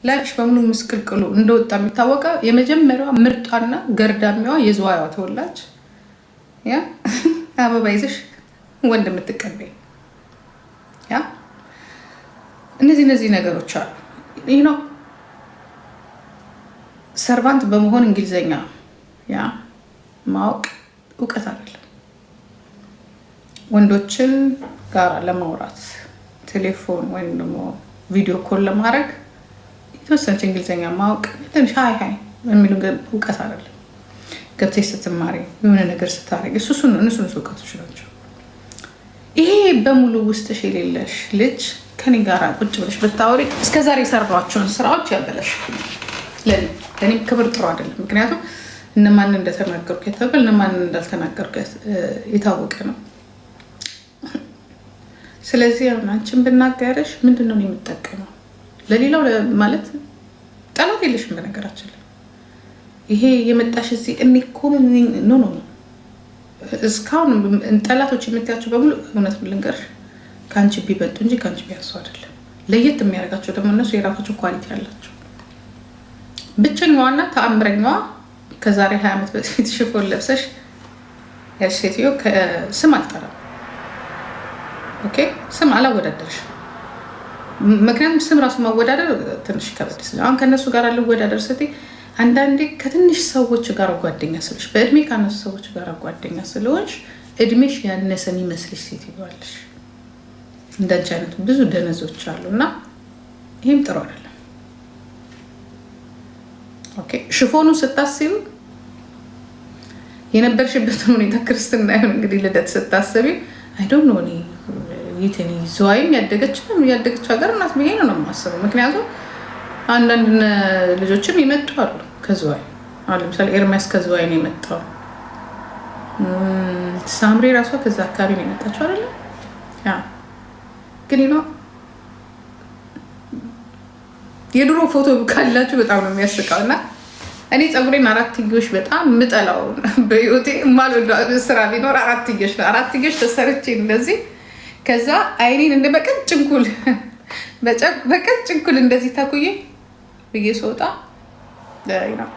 ላይሽ በሙሉ ምስቅልቅሉ እንደወጣ የሚታወቀው የመጀመሪያዋ ምርጧና ገርዳሚዋ የዝዋይዋ ተወላጅ ያ አበባ ይዘሽ ወንድ የምትቀበይ ያ እነዚህ ነገሮች አሉ። ይህ ነው ሰርቫንት በመሆን እንግሊዘኛ ያ ማወቅ እውቀት አይደለም። ወንዶችን ጋር ለማውራት ቴሌፎን ወይም ደግሞ ቪዲዮ ኮል ለማድረግ የተወሰነች እንግሊዘኛ ማወቅ ትንሽ ሃይ የሚሉ እውቀት አይደለም። ገብተሽ ስትማሪ የሆነ ነገር ስታደርግ እነሱ እውቀቶች ናቸው። ይሄ በሙሉ ውስጥሽ የሌለሽ ልጅ ከኔ ጋር ቁጭ ብለሽ ብታወሪ እስከዛሬ የሰራቸውን ስራዎች ያበለሽ። ለእኔም ክብር ጥሩ አይደለም። ምክንያቱም እነማን እንደተናገርኩ የተባለ እነማን እንዳልተናገርኩ የታወቀ ነው። ስለዚህ አንቺን ብናገርሽ ምንድነው የምጠቀመው? ለሌላው ማለት ጠላት የለሽም። በነገራችን ላይ ይሄ የመጣሽ እዚህ ኖ እስካሁን ጠላቶች የምትያቸው በሙሉ እውነት ልንገርሽ ከአንቺ ቢበልጡ እንጂ ከአንቺ ቢያንሱ አይደለም። ለየት የሚያደርጋቸው ደግሞ እነሱ የራሳቸው ኳሊቲ ያላቸው። ብቸኛዋና ተአምረኛዋ ከዛሬ 20 ዓመት በፊት ሽፎን ለብሰሽ ያልሽ ሴትዮ ስም አልጠራም። ኦኬ ስም አላወዳደርሽ። ምክንያቱም ስም ራሱ ማወዳደር ትንሽ ከበድ ስለ አሁን ከነሱ ጋር ልወዳደር ስትይ አንዳንዴ ከትንሽ ሰዎች ጋር ጓደኛ ስለሽ በእድሜ ካነሱ ሰዎች ጋር ጓደኛ ስለሆንሽ እድሜሽ ያነሰን ይመስልሽ ሴት ይባልሽ። እንዳንቺ አይነት ብዙ ደነዞች አሉና ይሄም ጥሩ አይደለም። ኦኬ ሽፎኑ ስታስቢው የነበርሽበትን ሁኔታ ክርስትና ይሁን እንግዲህ ልደት ስታስቢ አይ ዶንት ኖ ይተኒ ዝዋይም ያደገች ሀገር እናት ብዬ ነው የማስበው። ምክንያቱም አንዳንድ ልጆችም ይመጡ አሉ ከዝዋይ። አሁን ለምሳሌ ኤርሚያስ ከዝዋይ ነው የመጣው። ሳምሪ ራሷ ከዛ አካባቢ ነው የመጣችው አይደለ? ያ ግን ነው የድሮ ፎቶ ካላችሁ በጣም ነው የሚያስቀው። እና እኔ ፀጉሬን አራትዮሽ በጣም ምጠላው በህይወቴ ማልወደው ስራ ቢኖር አራትዮሽ ነው። አራትዮሽ ተሰርቼ እንደዚህ ከዛ አይኔን እንደ በቀጭንኩል እንደዚህ ታኩዬ ብዬ ስወጣ ነው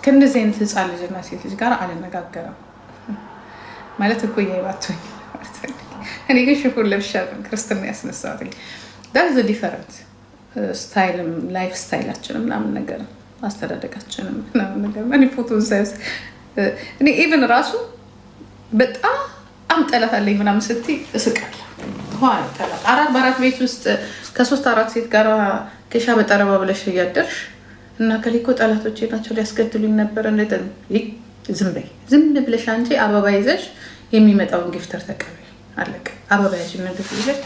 ከእንደዚህ አይነት ህፃን ልጅና ሴት ልጅ ጋር አልነጋገርም ማለት እኮ ያይባቶኝ። እኔ ግን ሽፎን ለብሻለሁ ክርስትና ያስነሳሁት። ዳት ዘ ዲፈረንት ስታይልም ላይፍ ስታይላችንም ምናምን ነገር አስተዳደጋችንም ምናምን ነገር እኔ ፎቶን ሳይስ እኔ ኢቭን ራሱ በጣም ጠላት አለኝ ምናምን ስትይ እስቃለሁ። ጠላት በአራት ቤት ውስጥ ከ3-4 ሴት ጋር ከሻ በጠረባ ብለሽ እያደርሽ እና ከሊኮ ጠላቶቼ ናቸው ሊያስገድሉኝ ነበር። ዝም በይ። ዝም ብለሽ አንቺ አበባ ይዘሽ የሚመጣውን ጊፍተር ተቀበል። አለቀ። አበባ ያዥነት ይዘሽ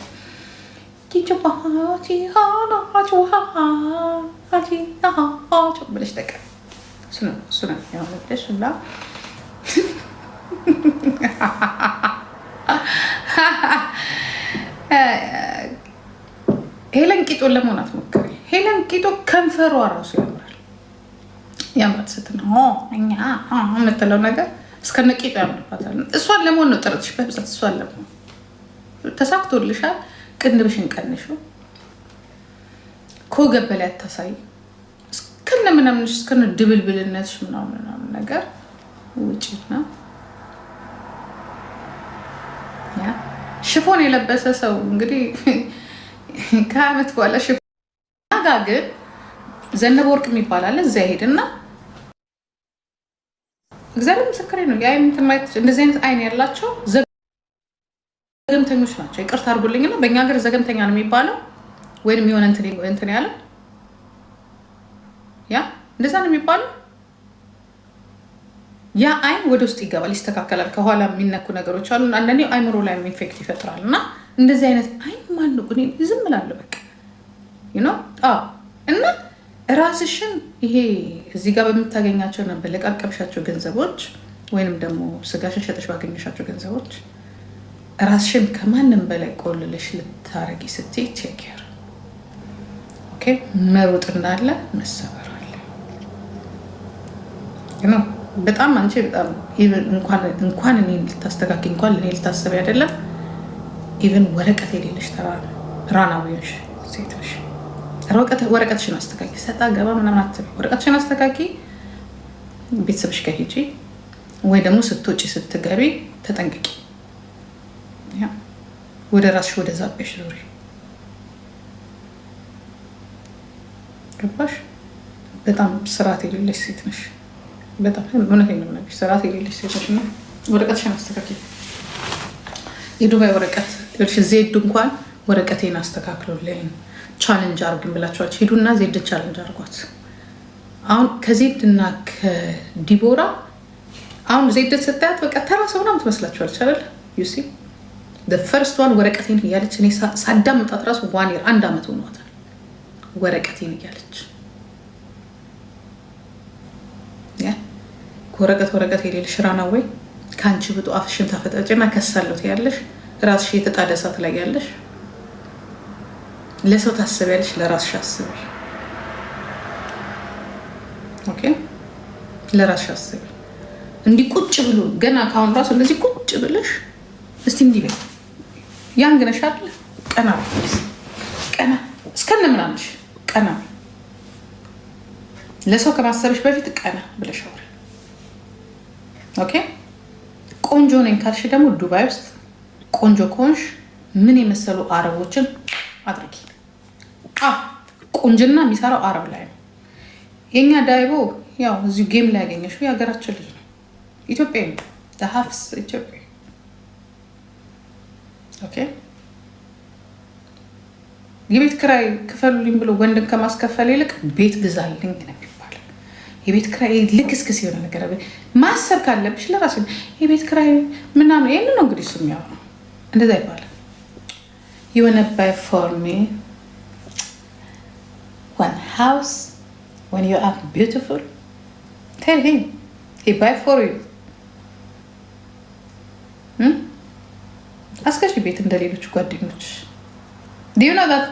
ብለሽ ተቀበል። እሱ ነው ያለሽ እና ሄለን ቂጦን ለመሆን አትሞክሪ። ሄለን ቂጦ ከንፈሯ ራሱ ያምራል ስትል እኛ የምትለው ነገር እስከነ ቂጦ ያምርባታል። እሷን ለመሆን ነው ጥረትሽ በብዛት። እሷን ለመሆን ተሳክቶልሻል። ቅንድብሽን ቀንሽው። ከወገብ በላይ አታሳይ። እስከነ ምናምንሽ እስከነ ድብልብልነትሽ ምናምን ነገር ውጪ ነው። ሽፎን የለበሰ ሰው እንግዲህ ከዓመት በኋላ ሽፎን ጋ ግን ዘነበ ወርቅ የሚባላል እዚያ ሄድና እግዚአብሔር ምስክሬ ነው። እንደዚህ አይነት አይን ያላቸው ዘገምተኞች ናቸው። ይቅርታ አድርጉልኝና በእኛ ሀገር ዘገምተኛ ነው የሚባለው ወይም የሆነ እንትን ያለ ያ እንደዛ ነው የሚባለው። ያ አይን ወደ ውስጥ ይገባል፣ ይስተካከላል። ከኋላ የሚነኩ ነገሮች አሉ። አንዳንዴ አይምሮ ላይ ኢንፌክት ይፈጥራል። እና እንደዚህ አይነት አይን ማን ነው ግን ዝም እላለሁ በቃ እና ራስሽን ይሄ እዚህ ጋር በምታገኛቸው ነበር ለቃቀምሻቸው ገንዘቦች ወይንም ደግሞ ስጋሽን ሸጠሽ ባገኘሻቸው ገንዘቦች ራስሽን ከማንም በላይ ቆልለሽ ልታረጊ ስትይ ቼክር ኦኬ። መሮጥ እንዳለ መሰበር አለ ነው። በጣም አንቺ በጣም እንኳን እኔ ልታስተካክል እንኳን ለኔ ልታሰብ አይደለም። ኢቭን ወረቀት የሌለሽ ተራ ራናዊሽ ሴት ነሽ። ወረቀትሽን አስተካኪ። ሰጣ ገባ ምናምን አትበይ። ወረቀትሽን አስተካኪ። ቤተሰብሽ ጋር ሂጂ፣ ወይ ደግሞ ስትወጪ ስትገቢ ተጠንቅቂ። ወደ ራስሽ ወደ ዛቤሽ ዞሪ። ገባሽ? በጣም ስርዓት የሌለሽ ሴት ነሽ። በጣም እውነቴን ነው የምነግርሽ፣ ስርዓት የሌለሽ ሴት ነሽ። እና ወረቀትሽን አስተካክል። የዱባይ ወረቀት ዜድ እንኳን ወረቀቴን አስተካክሎልኝ ቻሌንጅ አርጉኝ ብላችኋል። ሂዱና ዜድ ቻሌንጅ አርጓት። አሁን ከዜድ እና ከዲቦራ አሁን ዜድን ስታያት በቃ ተራ ሰው ምናምን ትመስላችኋለች አይደል? ዩሲ ፈርስት ዋን ወረቀቴን እያለች እኔ ሳዳምጣት ራሱ 1 year 1 ዓመት ሆኗታል። ወረቀቴን እያለች ወረቀት የሌለሽ ራና ወይ ከአንቺ ብጡ አፍሽን ታፈጠጭና ከሳለሁት ያለሽ ራስሽ የተጣደ እሳት ላይ ያለሽ። ለሰው ታስቢያለሽ፣ ለራስሽ አስቢ። ኦኬ፣ ለራስሽ አስቢ። እንዲህ ቁጭ ብሎ ገና ካሁን ራሱ እንደዚህ ቁጭ ብለሽ እስቲ እንዲህ በይ። ያንግነሽ አይደል? ቀና ቀና እስከነ ምናምንሽ ቀና። ለሰው ከማሰብሽ በፊት ቀና ብለሽ አውሪ። ኦኬ። ቆንጆ ነኝ ካልሽ ደግሞ ዱባይ ውስጥ ቆንጆ ከሆንሽ ምን የመሰሉ አረቦችን አድርጊ። ቁንጅና የሚሰራው አረብ ላይ ነው። የኛ ዳይቦ ያው እዚሁ ጌም ላይ ያገኘሽው የሀገራችን ልጅ ነው። ኢትዮጵያ ነው። ሀፍስ ኢትዮጵያ። ኦኬ። የቤት ክራይ ክፈሉልኝ ብሎ ወንድን ከማስከፈል ይልቅ ቤት ግዛልኝ ነው የሚባለው። የቤት ክራይ ልክስክስ የሆነ ነገር ማሰብ ካለብሽ ለራስ የቤት ክራይ ምናምን ይሄን ነው እንግዲህ እሱ የሚያወራው። እንደዛ ይባላል። You wanna buy for me one house when you are beautiful? Tell him. He buy for you. አስከሽ ቤት እንደሌሎች ጓደኞች Do you know that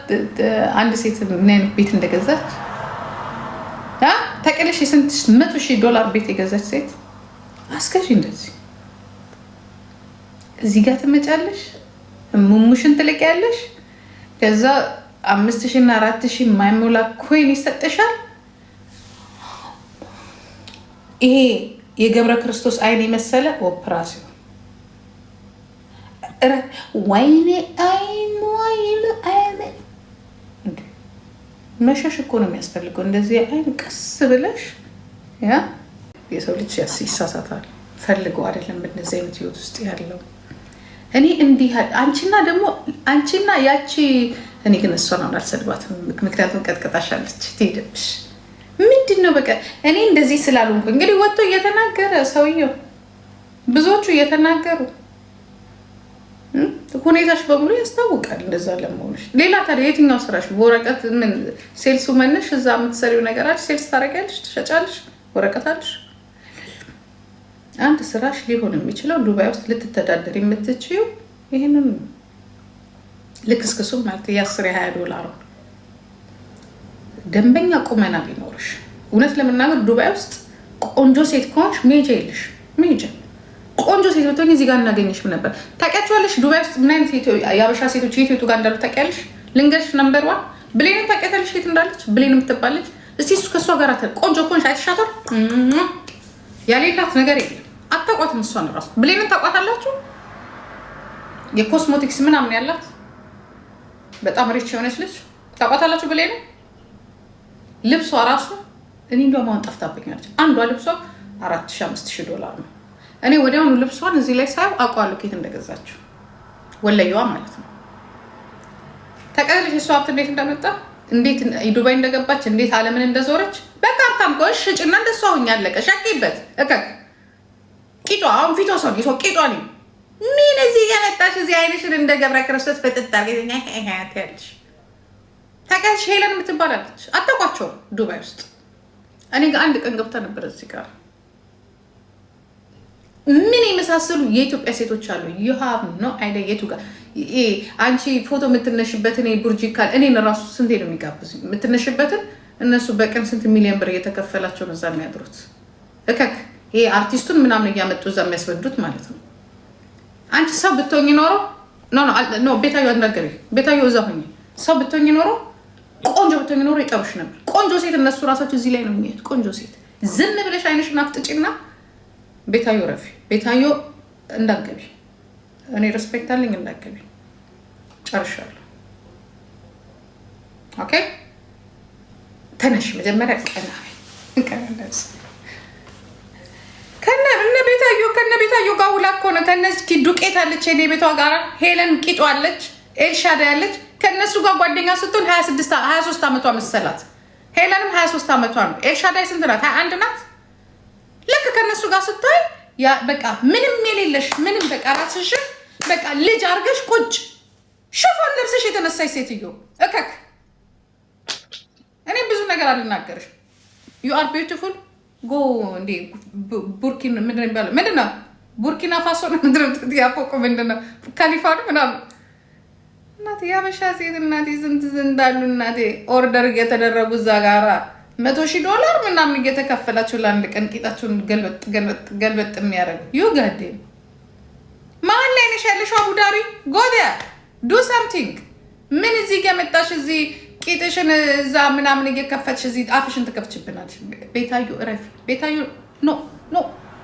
አንድ ሴት ምን አይነት ቤት እንደገዛች? ታውቂያለሽ? የስንት $100,000 ቤት የገዛች ሴት አስከሽ እንደዚህ እዚህ ጋር ትመጫለሽ፣ ሙሙሽን ትልቂያለሽ፣ ከዛ 5,000 እና 4,000 የማይሞላ ኮይን ይሰጥሻል። ይሄ የገብረ ክርስቶስ አይን የመሰለ ኦፕራሲዮን ወይኔ አይኑ አይነ መሸሽ እኮ ነው የሚያስፈልገው። እንደዚህ አይን ቀስ ብለሽ ያ የሰው ልጅ ይሳሳታል። ፈልገው አይደለም በእነዚህ አይነት ህይወት ውስጥ ያለው። እኔ እንዲህ አንቺና ያቺ እኔ ግን እሷን አልሰድባትም፣ ምክንያቱም ቀጥቅጣሻለች። ትሄድብሽ ምንድነው በቃ እኔ እንደዚህ ስላልሆንኩ እንግዲህ ወጥቶ እየተናገረ ሰውየው ብዙዎቹ እየተናገሩ ሁኔታሽ በሙሉ ያስታውቃል እንደዛ ለመሆንሽ። ሌላ ታዲያ የትኛው ስራሽ? በወረቀት ምን ሴልሱ መንሽ እዛ የምትሰሪው ነገር አለ። ሴልስ ታደርጊያለሽ፣ ትሸጫለሽ፣ ወረቀት አለሽ። አንድ ስራሽ ሊሆን የሚችለው ዱባይ ውስጥ ልትተዳደር የምትችይው ይሄንን ልክስክሱ ማለት $10-20 ደንበኛ ቁመና ቢኖርሽ። እውነት ለመናገር ዱባይ ውስጥ ቆንጆ ሴት ከሆንሽ ሜጃ የለሽ። ሜጃ ቆንጆ ሴት ብትሆኚ እዚህ ጋር እናገኘሽም ነበር። ታውቂያቸዋለሽ? ዱባይ ውስጥ ምን አይነት የአበሻ ሴቶች የት ጋር እንዳሉ ታውቂያለሽ? ልንገርሽ። ነምበር 1 ብሌንም ታውቂያታለሽ? የት እንዳለች ብሌን የምትባለች። እስቲ እሱ ከእሷ ጋር ቆንጆ ከሆንሽ አይተሻታል? ያሌላት ነገር የለም። አታውቋትም። እሷን እራሱ ብሌንን ታውቋታላችሁ? የኮስሞቲክስ ምናምን ያላት በጣም ሪች የሆነች ልጅ ታውቋታላችሁ? ብሌን ልብሷ ራሱ እኔ እንደውም አሁን ጠፍታብኛለች። አንዷ ልብሷ $4,000-5,000 ነው። እኔ ወዲያውኑ ልብሷን እዚህ ላይ ሳይው አውቀዋለሁ ከየት እንደገዛችው። ወለየዋ ማለት ነው። ተቀርሽ እሷ ሀብት እንዴት እንደመጣ እንዴት ዱባይ እንደገባች እንዴት ዓለምን እንደዞረች በቃ ሀብታም ከሆንሽ ሽጭና እንደሷ ሁኝ አለቀ። ሸቂበት እከክ ቂጧ አሁን ፊቷ ሰው ቂጧ ነው። ምን እዚህ የመጣሽ እዚህ አይንሽን እንደ ገብረ ክርስቶስ ፍጥጥ አርገኛ ያያታለሽ። ተቀርሽ ሄለን የምትባላለች አታውቋቸውም ዱባይ ውስጥ። እኔ ጋር አንድ ቀን ገብታ ነበር እዚህ ጋር ምን የመሳሰሉ የኢትዮጵያ ሴቶች አሉ። you have no idea የቱ ጋር አንቺ ፎቶ የምትነሽበትን ቡርጂ ካል እኔን ራሱ ስንቴ ነው የሚጋብዙኝ የምትነሽበትን። እነሱ በቀን ስንት ሚሊዮን ብር እየተከፈላቸው ነው እዛ የሚያድሩት። እከክ ይሄ አርቲስቱን ምናምን እያመጡ እዛ የሚያስወዱት ማለት ነው። አንቺ ሰው ብትሆኚ ኖሮ ኖ ቤታዮ አናገሪ ቤታዮ እዛ ሆኜ ሰው ብትሆኚ ኖሮ ቆንጆ ብትሆኚ ኖሮ ይጠሩሽ ነበር። ቆንጆ ሴት እነሱ ራሳቸው እዚህ ላይ ነው የሚሄድ። ቆንጆ ሴት ዝም ብለሽ አይንሽን አፍጥጪና ቤታዮ ረፊ ቤታዮ እንዳትገቢ። እኔ ሬስፔክት አለኝ እንዳትገቢ። ጨርሻለሁ። ኦኬ ተነሽ። መጀመሪያ ቀና ቀናለስ ከነ ቤታዮ ጋር ውላ እኮ ነው። ከነዚህ ዱቄት አለች የኔ ቤቷ ጋር ሄለን ቂጦ አለች፣ ኤልሻዳ ያለች ከነሱ ጋር ጓደኛ ስትሆን 23 ዓመቷ መሰላት። ሄለንም 23 ዓመቷ ነው። ኤልሻዳይ ስንት ናት? 21 ናት። ልክ ከነሱ ጋር ስታይ ያ በቃ ምንም የሌለሽ ምንም በቃ ራስሽን በቃ ልጅ አርገሽ ቁጭ ሽፎን ለብሰሽ የተነሳሽ ሴትዮ እከክ። እኔ ብዙ ነገር አልናገርሽ። ዩ አር ቢዩቲፉል ጎ እንዴ ቡርኪን ምንድነው ቡርኪና ፋሶ ምንድነው ያፎቁ ምንድነው ካሊፋን ምናምን እናቴ ያበሻ ሴት እናቴ ዝንት እንዳሉ እናቴ ኦርደር እየተደረጉ እዛ ጋራ $100,000 ምናምን እየተከፈላቸው ለአንድ ቀን ቂጣቸውን ገልበጥ የሚያደርጉ ዩ ጋዴ ማን ላይ ነሽ ያለሽው? አቡዳሪ ጎዲያ ዱ ሳምቲንግ። ምን እዚህ ከመጣሽ እዚህ ቂጥሽን እዛ ምናምን እየከፈትሽ እዚህ አፍሽን ትከፍችብናለሽ። ቤታዩ እረፊ። ቤታዩ ኖ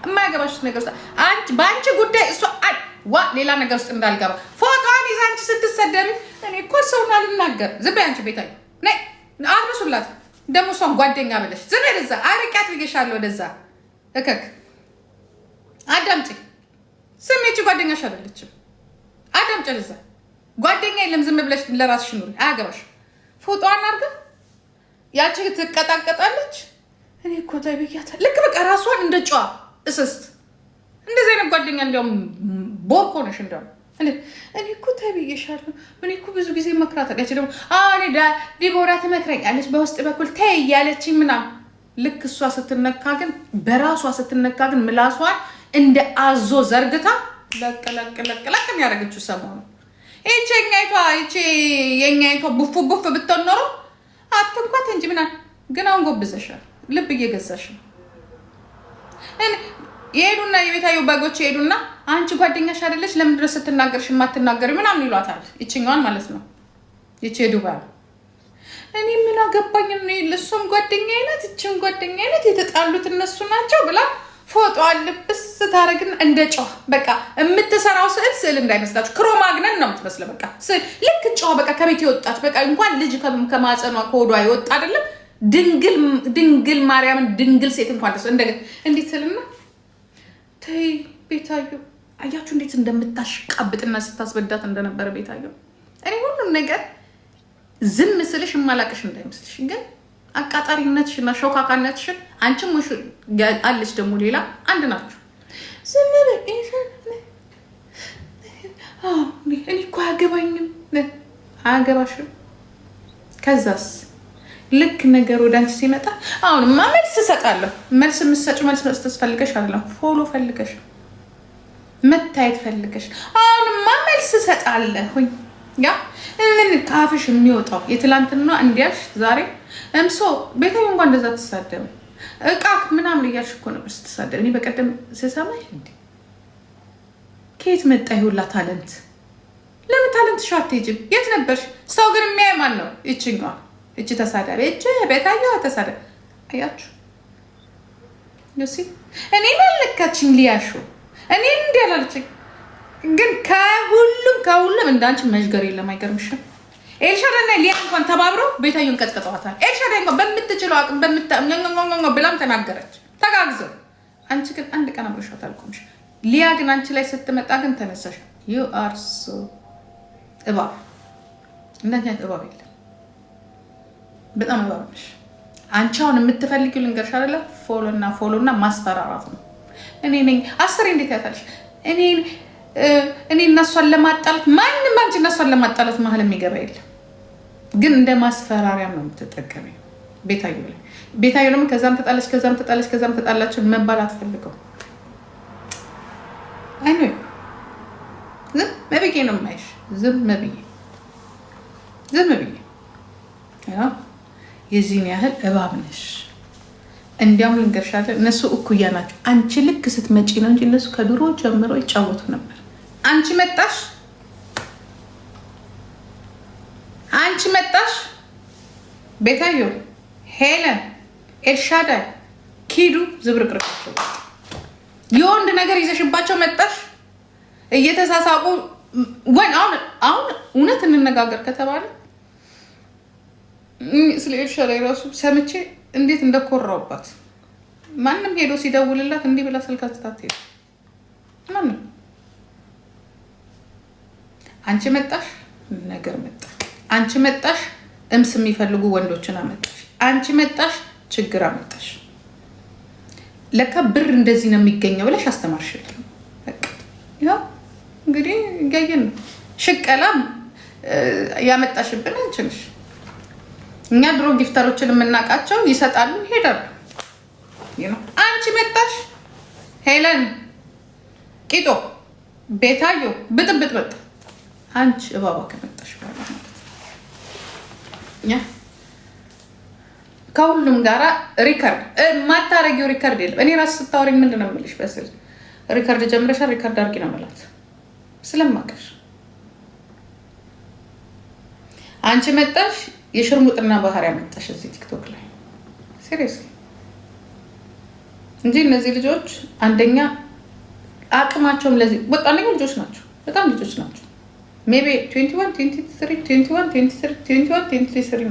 የማያገባሽ ነገር አንቺ በአንቺ ጉዳይ እሷ ሌላ ነገር ውስጥ እንዳልገባ ፎቶዋን ይዛ አንቺ ስትሰደቢ እኔ እኮ ሰውን አልናገር። ዝም በይ አንቺ ቤታዩ ነይ አርሱላት። ደግሞ እሷን ጓደኛ ብለሽ ዝም በይ ለዛ አርቂያት ብዬሻለሁ። ወደዛ እከክ አዳምጪ። ስሜች ጓደኛሽ አይደለችም። አዳምጪ። ለዛ ጓደኛ የለም። ዝም ብለሽ ለራስሽ ኑሪ። አያገባሽ። ፎቶዋን አድርጋ ያቺ ትቀጣቀጣለች። እኔ እኮ ተብያታለሁ። ልክ በቃ ራሷን እንደ ጨዋ እስስት እንደዚህ አይነት ጓደኛ እንዲያውም ቦርኮ ነሽ። እንዲያውም እኔ እኮ ተብዬሻለሁ። እኔ እኮ ብዙ ጊዜ መክራታለሁ። ያቺ ደግሞ እኔ ዲቦራ ትመክረኛለች በውስጥ በኩል ተይ እያለች ምናምን። ልክ እሷ ስትነካ ግን በራሷ ስትነካ ግን ምላሷን እንደ አዞ ዘርግታ ለቅለቅለቅለቅ የሚያደርገችው ሰሞኑ ይቺ የኛይቷ ቡፍ ብትሆን ኖሮ አትንኳት እንጂ ምናምን። ግን አሁን ጎብዘሻል። ልብ እየገዛሽ ነው። የሄዱና የቤታዮ ባጎች የሄዱና አንቺ ጓደኛሽ አይደለች ለምን ድረስ ስትናገርሽ የማትናገሪ ምናምን ይሏታል። ይችኛዋን ማለት ነው። ይቺ ዱባይ እኔ ምን አገባኝ ነው ለሱም ጓደኛ አይነት እቺም ጓደኛ አይነት የተጣሉት እነሱ ናቸው ብላ ፎቶ አልብስ ታረግን እንደ ጮህ በቃ የምትሰራው ስዕል እንዳይመስላችሁ ክሮማግነን ነው የምትመስለው። በቃ ስዕል ልክ ጮህ በቃ ከቤት የወጣች በቃ እንኳን ልጅ ከማጸኗ ከሆዷ የወጣ አይደለም ድንግል ማርያምን ድንግል ሴት እንኳን ደስ እንዴት ስልና ተይ ቤታዮ አያችሁ እንዴት እንደምታሽቃብጥና ስታስበዳት እንደነበረ ቤታዮ። እኔ ሁሉም ነገር ዝም ስልሽ ማላቅሽ እንዳይመስልሽ። ግን አቃጣሪነትሽና ሾካካነትሽን አንቺም ሙሽ አለች ደግሞ ሌላ አንድ ናችሁ። ዝም በይ እኔ እኮ አያገባኝም። አያገባሽም። ከዛስ ልክ ነገር ወደ አንቺ ሲመጣ አሁንማ መልስ እሰጣለሁ። መልስ የምትሰጪው መልስ መስጠት ፈልገሽ አይደለም፣ ፎሎ ፈልገሽ መታየት ፈልገሽ። አሁንማ መልስ እሰጣለሁኝ። ያ ካፍሽ የሚወጣው የትላንትና እንዲያልሽ ዛሬ እምሶ ቤታዮ እንኳን እንደዛ ትሳደብ እቃ ምናምን እያልሽ እኮ ነበር ስትሳደብ። እኔ በቀደም ስሰማሽ እንዴ ከየት መጣ ይሁላ ታለንት? ለምን ታለንት ሻት ይጅብ የት ነበርሽ? ሰው ግን የሚያይ ማን ነው? ይችኛዋ እቺ ተሳዳቢ እቺ ቤታዮ ተሳዳቢ አያችሁ። ዩሲ እኔ ማለካችኝ ሊያሹ እኔ እንዲያላልችኝ ግን ከሁሉም እንዳንቺ መሽገር የለም። አይገርምሽም? ኤልሻዳና ሊያ እንኳን ተባብረው ቤታዮን ቀጥቀጠዋታል። ኤልሻዳ እንኳን በምትችለው አቅም ብላም ተናገረች። ተጋግዘው አንቺ ግን አንድ ቀን አብረሻት አልቆምሽ። ሊያ ግን አንቺ ላይ ስትመጣ ግን ተነሳሽ። ዩ አር ሶ እባብ እንደኛ እባብ የለም። በጣም እባብ ነሽ አንቺ። አሁን የምትፈልጊው ልንገርሽ አይደለ? ፎሎና ማስፈራራት ነው። እኔ ነኝ 10 እንዴት ያታልሽ እኔ እነሷን ለማጣላት ማንም አንቺ እነሷን ለማጣላት መሀል የሚገባ የለም። ግን እንደ ማስፈራሪያ ነው የምትጠቀሚው ቤታዮ ላይ። ቤታዮ ደግሞ ከዛም ተጣላች መባል አትፈልገው። አይ ነው ዝም ብዬ ነው የማይሽ። ዝም ብዬ የዚህን ያህል እባብ ነሽ። እንዲያውም ልንገርሻለን እነሱ እኩያ ናቸው። አንቺ ልክ ስትመጪ ነው እንጂ እነሱ ከድሮ ጀምሮ ይጫወቱ ነበር። አንቺ መጣሽ ቤታዮ፣ ሄለን፣ ኤልሻዳይ፣ ኪዱ ዝብርቅርቃቸው የወንድ ነገር ይዘሽባቸው መጣሽ። እየተሳሳቁ አሁን እውነት እንነጋገር ከተባለ ስለ ኤልሻዳይ ራሱ ሰምቼ እንዴት እንደኮራውባት። ማንም ሄዶ ሲደውልላት እንዲህ ብላ ስልክ አትታት ሄዱ። ማንም አንቺ መጣሽ ነገር መጣ። አንቺ መጣሽ እምስ የሚፈልጉ ወንዶችን አመጣሽ። አንቺ መጣሽ ችግር አመጣሽ። ለካ ብር እንደዚህ ነው የሚገኘው ብለሽ አስተማርሽልኝ። ያው እንግዲህ እያየን ነው። ሽቀላ ያመጣሽብን አንቺ ነሽ። እኛ ድሮ ጊፍተሮችን የምናውቃቸው ይሰጣሉ ይሄዳሉ። አንቺ መጣሽ ሄለን፣ ቂጦ፣ ቤታዮ ብጥብጥ በጣ አንቺ እባባ ከመጣሽ በኋላ ማለት ነው። ከሁሉም ጋራ ሪከርድ ማታረጊው ሪከርድ የለም። እኔ ራስ ስታወሪኝ ምንድን ነው የምልሽ? በስል ሪከርድ ጀምረሻል፣ ሪከርድ አድርጊ ነው የምላት ስለማቀሽ። አንቺ መጣሽ የሽርሙጥና ባህሪ ያመጣሽ እዚህ ቲክቶክ ላይ ሲሪየስሊ እንጂ እነዚህ ልጆች አንደኛ አቅማቸውም ለዚህ በቃ አንደኛ ልጆች ናቸው፣ በጣም ልጆች ናቸው። ሜቢ 21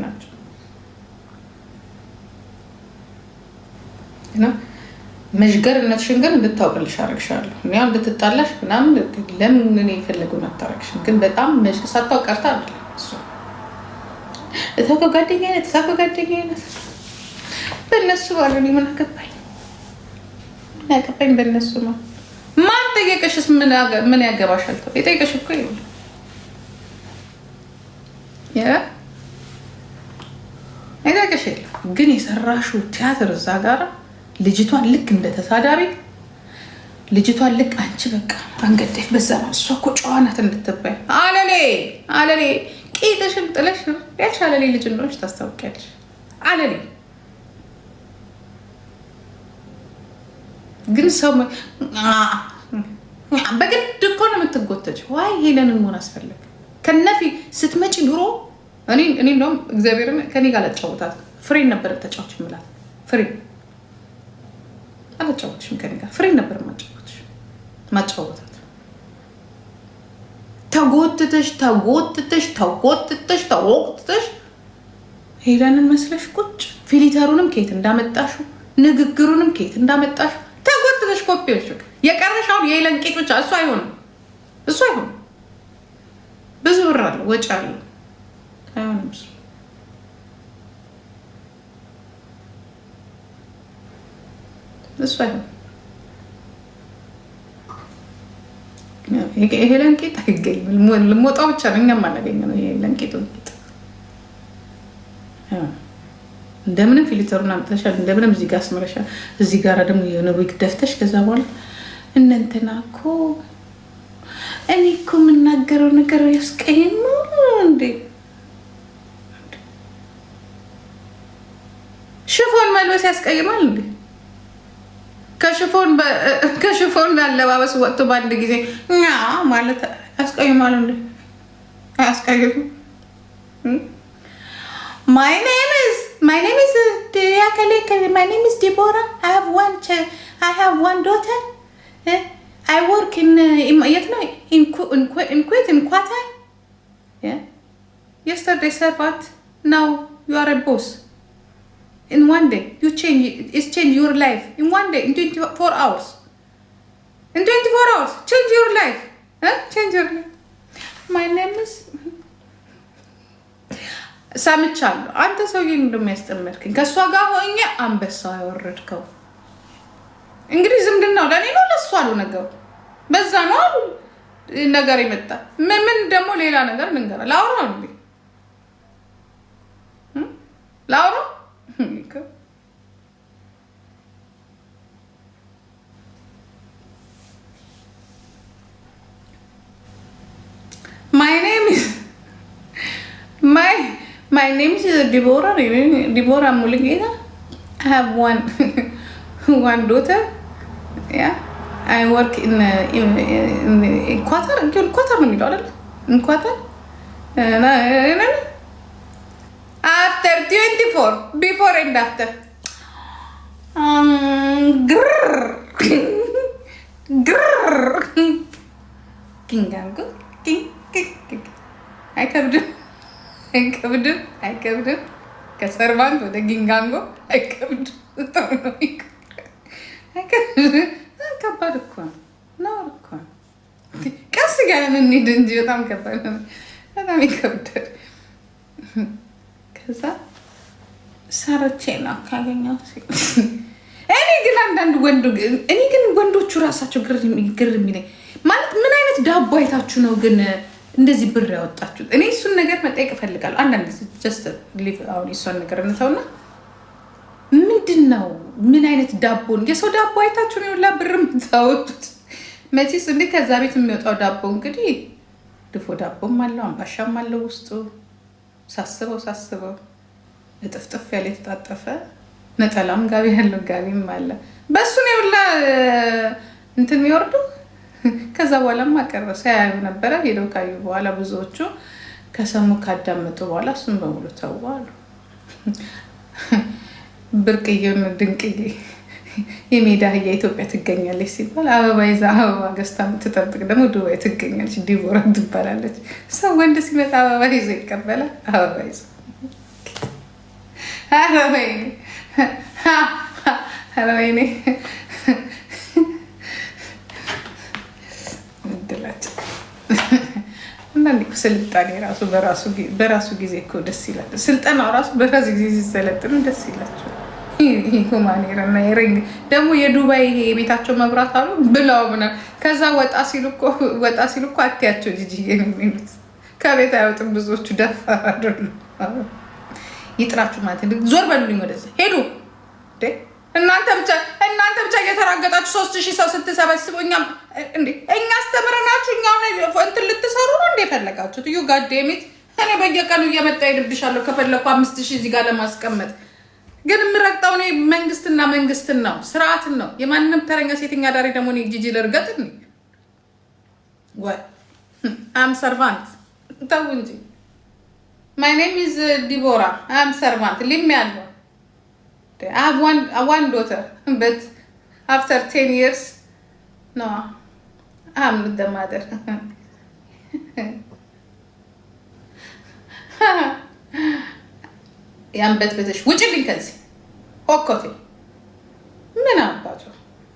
ናቸው። መዥገርነትሽን ግን እንድታውቅልሽ አደረግሻለሁ። እኔም እንድትጣላሽ ምናምን ለምን እኔ የፈለገውን አታረግሽም። ግን በጣም ሳታውቅ ቀርታ አይደለም እሱ እታውቀው ጓደኛ አይነት በእነሱ ባለ ምን አገባኝ በእነሱ ነው። ማን ጠየቀሽስ? ምን ያገባሻል? የጠየቀሽ እኮ ይኸውልህ የጠየቀሽ የለም። ግን የሰራሽው ቲያትር እዛ ጋር ልጅቷን ልክ እንደ ተሳዳቢ ልጅቷን ልክ አንቺ በቃ አንገደፍ በዛ ነው። እሷ እኮ ጨዋ ናት እንድትባይ አለሌ ቂጥሽን ጥለሽ ያልሽ አለሌ ልጅ እንደሆነች ታስታውቂያለሽ። አለሌ ግን ሰው በግድ እኮ ነው የምትጎተችው። ዋይ ሄለንን መሆን አስፈለግ ከነፊ ስትመጪ ድሮ እኔ እንደውም እግዚአብሔርን ከኔ ጋር አላጫወታት ፍሬን ነበር ተጫዋች የምላት ፍሬን አላጫወትሽም ከኔ ጋር ፍሬን ነበር ማጫወታት። ተጎትተሽ ሄለንን መስለሽ ቁጭ ፊሊተሩንም ከየት እንዳመጣሽው ንግግሩንም ከየት እንዳመጣሽው ተጎትተሽ ኮፒዎች የቀረሻውን የሄለን ቄጥ ብቻ እሱ አይሆንም ብዙ ብር አለው ወጪ አለው አይሆንም እሱ አይሆንም። የሄለን ቄጥ አይገኝም። ልሞጣው ብቻ ነው እኛም አናገኘ ነው የሄለን ቄጥ እንደምንም ፊልተሩን አምጥተሻል፣ እንደምንም እዚህ ጋር አስመረሻል። እዚህ ጋር ደግሞ የሆነ ዊግ ደፍተሽ ከዛ በኋላ እነንትና እኮ እኔ እኮ የምናገረው ነገር ያስቀይማል እንዴ? ሽፎን መልበስ ያስቀይማል እንዴ? ከሽፎን አለባበስ ወጥቶ በአንድ ጊዜ ማለት ያስቀይማል እንዴ? አያስቀይም። My name is Deborah. I have one daughter. I work in Kuwait, in Qatar. Yeah. Yesterday said what? Now you are a boss. In one day, it's change your life. In one day, in 24 hours. In 24 hours, change your life. Change your life. My name is... ሰምቻለሁ። አንተ ሰውዬ እንደሚያስጠመድከኝ ከእሷ ጋር ሆኜ አንበሳ ያወረድከው እንግዲህ ዝምድናው ለእኔ ነው ለእሷ ነው ነገሩ። በዛ ነው አሉ ነገር ይመጣ። ምን ደግሞ ሌላ ነገር ልንገራ ላውራ እንዴ? ላውራ My name is Deborah Mulugeta. I have one daughter. Yeah, I work in Qatar. In Qatar, no, in Qatar. after 24 before and after grrr grrr ኪንጋንጎ ኪንግ አይከብድም ከሰርቫንት ወደ ጊንጋንጎ አይከብድም። ከባድ እኮ ነው እኮ ቀስ እያለን እንሂድ እንጂ በጣም ከባድ ነው። በጣም ይከብዳል። ከዛ ሰርቼ ነው ካገኘው እኔ ግን አንዳንድ ወንዶቹ ራሳቸው ግር የሚለኝ ማለት ምን አይነት ዳቦ አይታችሁ ነው ግን እንደዚህ ብር ያወጣችሁት? እኔ እሱን ነገር መጠየቅ እፈልጋለሁ። አንዳንድ ጀስት ሊቭ አሁን እሷን ነገር እንተውና ምንድን ነው ምን አይነት ዳቦ የሰው ዳቦ አይታችሁ ነው ሁላ ብር የምታወጡት? መቼስ እንዴ ከዛ ቤት የሚወጣው ዳቦ እንግዲህ ድፎ ዳቦም አለው አምባሻም አለው ውስጡ። ሳስበው እጥፍጥፍ ያለ የተጣጠፈ ነጠላም ጋቢ ያለው ጋቢም አለ። በሱ ነው ሁላ እንትን የሚወርዱ። ከዛ በኋላማ ቀረሰ ያዩ ነበረ። ሄደው ካዩ በኋላ ብዙዎቹ ከሰሙ ካዳመጡ በኋላ እሱን በሙሉ ተዋሉ። ብርቅዬውን ድንቅዬ የሜዳ አህያ ኢትዮጵያ ትገኛለች ሲባል አበባ ይዛ አበባ ገዝታ የምትጠብቅ ደግሞ ዱባይ ትገኛለች። ዲቦራ ትባላለች። ሰው ወንድ ሲመጣ አበባ ይዞ ይቀበላል። አበባ ይዞ ወይኔ እድላቸው። አንዳንዴ እኮ ስልጣኔ ራሱ በራሱ ጊዜ እኮ ደስ ይላል። ስልጠናው ራሱ በራሱ ጊዜ ሲሰለጥኑ ደስ ይላቸው። ሁማኔር እና የሬንግ ደግሞ የዱባይ የቤታቸው መብራት አሉ ብለው ምናምን ከዛ ወጣ ሲሉ እኮ አትያቸው ጂጂ የሚሉት ከቤት አይወጡም። ብዙዎቹ ደፋር አይደሉም። ይጥራችሁ ማለት ዞር በሉልኝ ወደዛ ሄዱ። እናንተ ብቻ እየተራገጣችሁ 3000 ሰው ስትሰበስቡ እኛ አስተምረናችሁ እኛ እንትን ልትሰሩ ነው እንደ ፈለጋችሁት? እዩ ጋዴሚት እኔ በየቀኑ እየመጣ ይልብሻለሁ ከፈለኩ 5000 እዚህ ጋር ለማስቀመጥ ግን የምረግጠው እኔ መንግስትን ነው ስርዓትን ነው። የማንንም ተረኛ ሴተኛ ዳሪ ደግሞ እኔ ጂጂ ልርገጥ ወይ አም ሰርቫንት ተው እንጂ። My name is Deborah. I am servant. Leave me alone. I have one daughter, but after 10 years, no, I am not the mother. ያን በትበትሽ ውጭልኝ ከዚህ ሆኮቴ ምን አባቱ።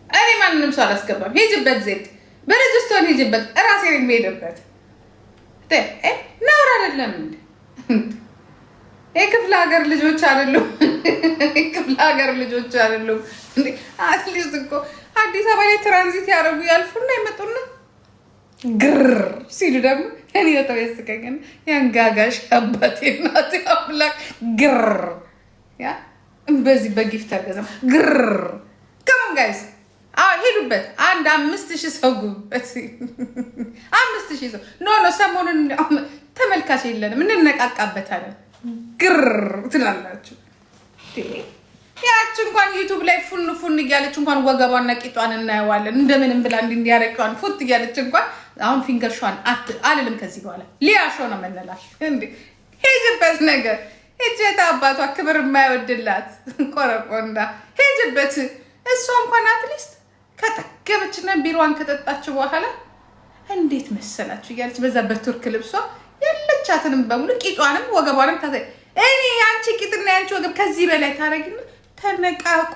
እኔ ማንንም ሰው አላስገባም። ሄጅበት ዜድ በሬጅስተር ሄጅበት እራሴ ነኝ የምሄድበት። ነውር አይደለም እንዴ? የክፍለ ሀገር ልጆች አይደሉም? አትሊስት እኮ አዲስ አበባ ላይ ትራንዚት ያደረጉ ያልፉና ይመጡና ግር ሲሉ ደግሞ እኔ በጣም ያስቀኛል። ያንጋጋሽ አባቴ እናቴ አምላክ ግር ያ በዚህ በጊፍት አልገዛም ግር ከሞን ጋይስ ሄዱበት። አንድ 5000 ሰው ጉበት 5000 ሰው ኖ ሰሞኑን ተመልካች የለንም እንነቃቃበታለን። ግር ትላላችሁ። ያች እንኳን ዩቱብ ላይ ፉን እያለች እንኳን ወገቧና ቂጧን እናየዋለን። እንደምንም ብላ እንዲያረቂዋን ፉት እያለች እንኳን አሁን ፊንገር ሾን አልልም ከዚህ በኋላ ሊያሾ ነው መነላሽ እንዴ። ሄጅበት ነገር ሄጀታ አባቷ ክብር የማይወድላት ቆረቆንዳ ሄጅበት። እሷ እንኳን አትሊስት ከጠገበችና ቢሮዋን ከጠጣች በኋላ እንዴት መሰላችሁ እያለች በዛ በቱርክ ልብሷ ያለቻትንም በሙሉ ቂጧንም ወገቧንም ታዘ እኔ ያንቺ ቂጥና ያንቺ ወገብ ከዚህ በላይ ታረጊና ተነቃቁ።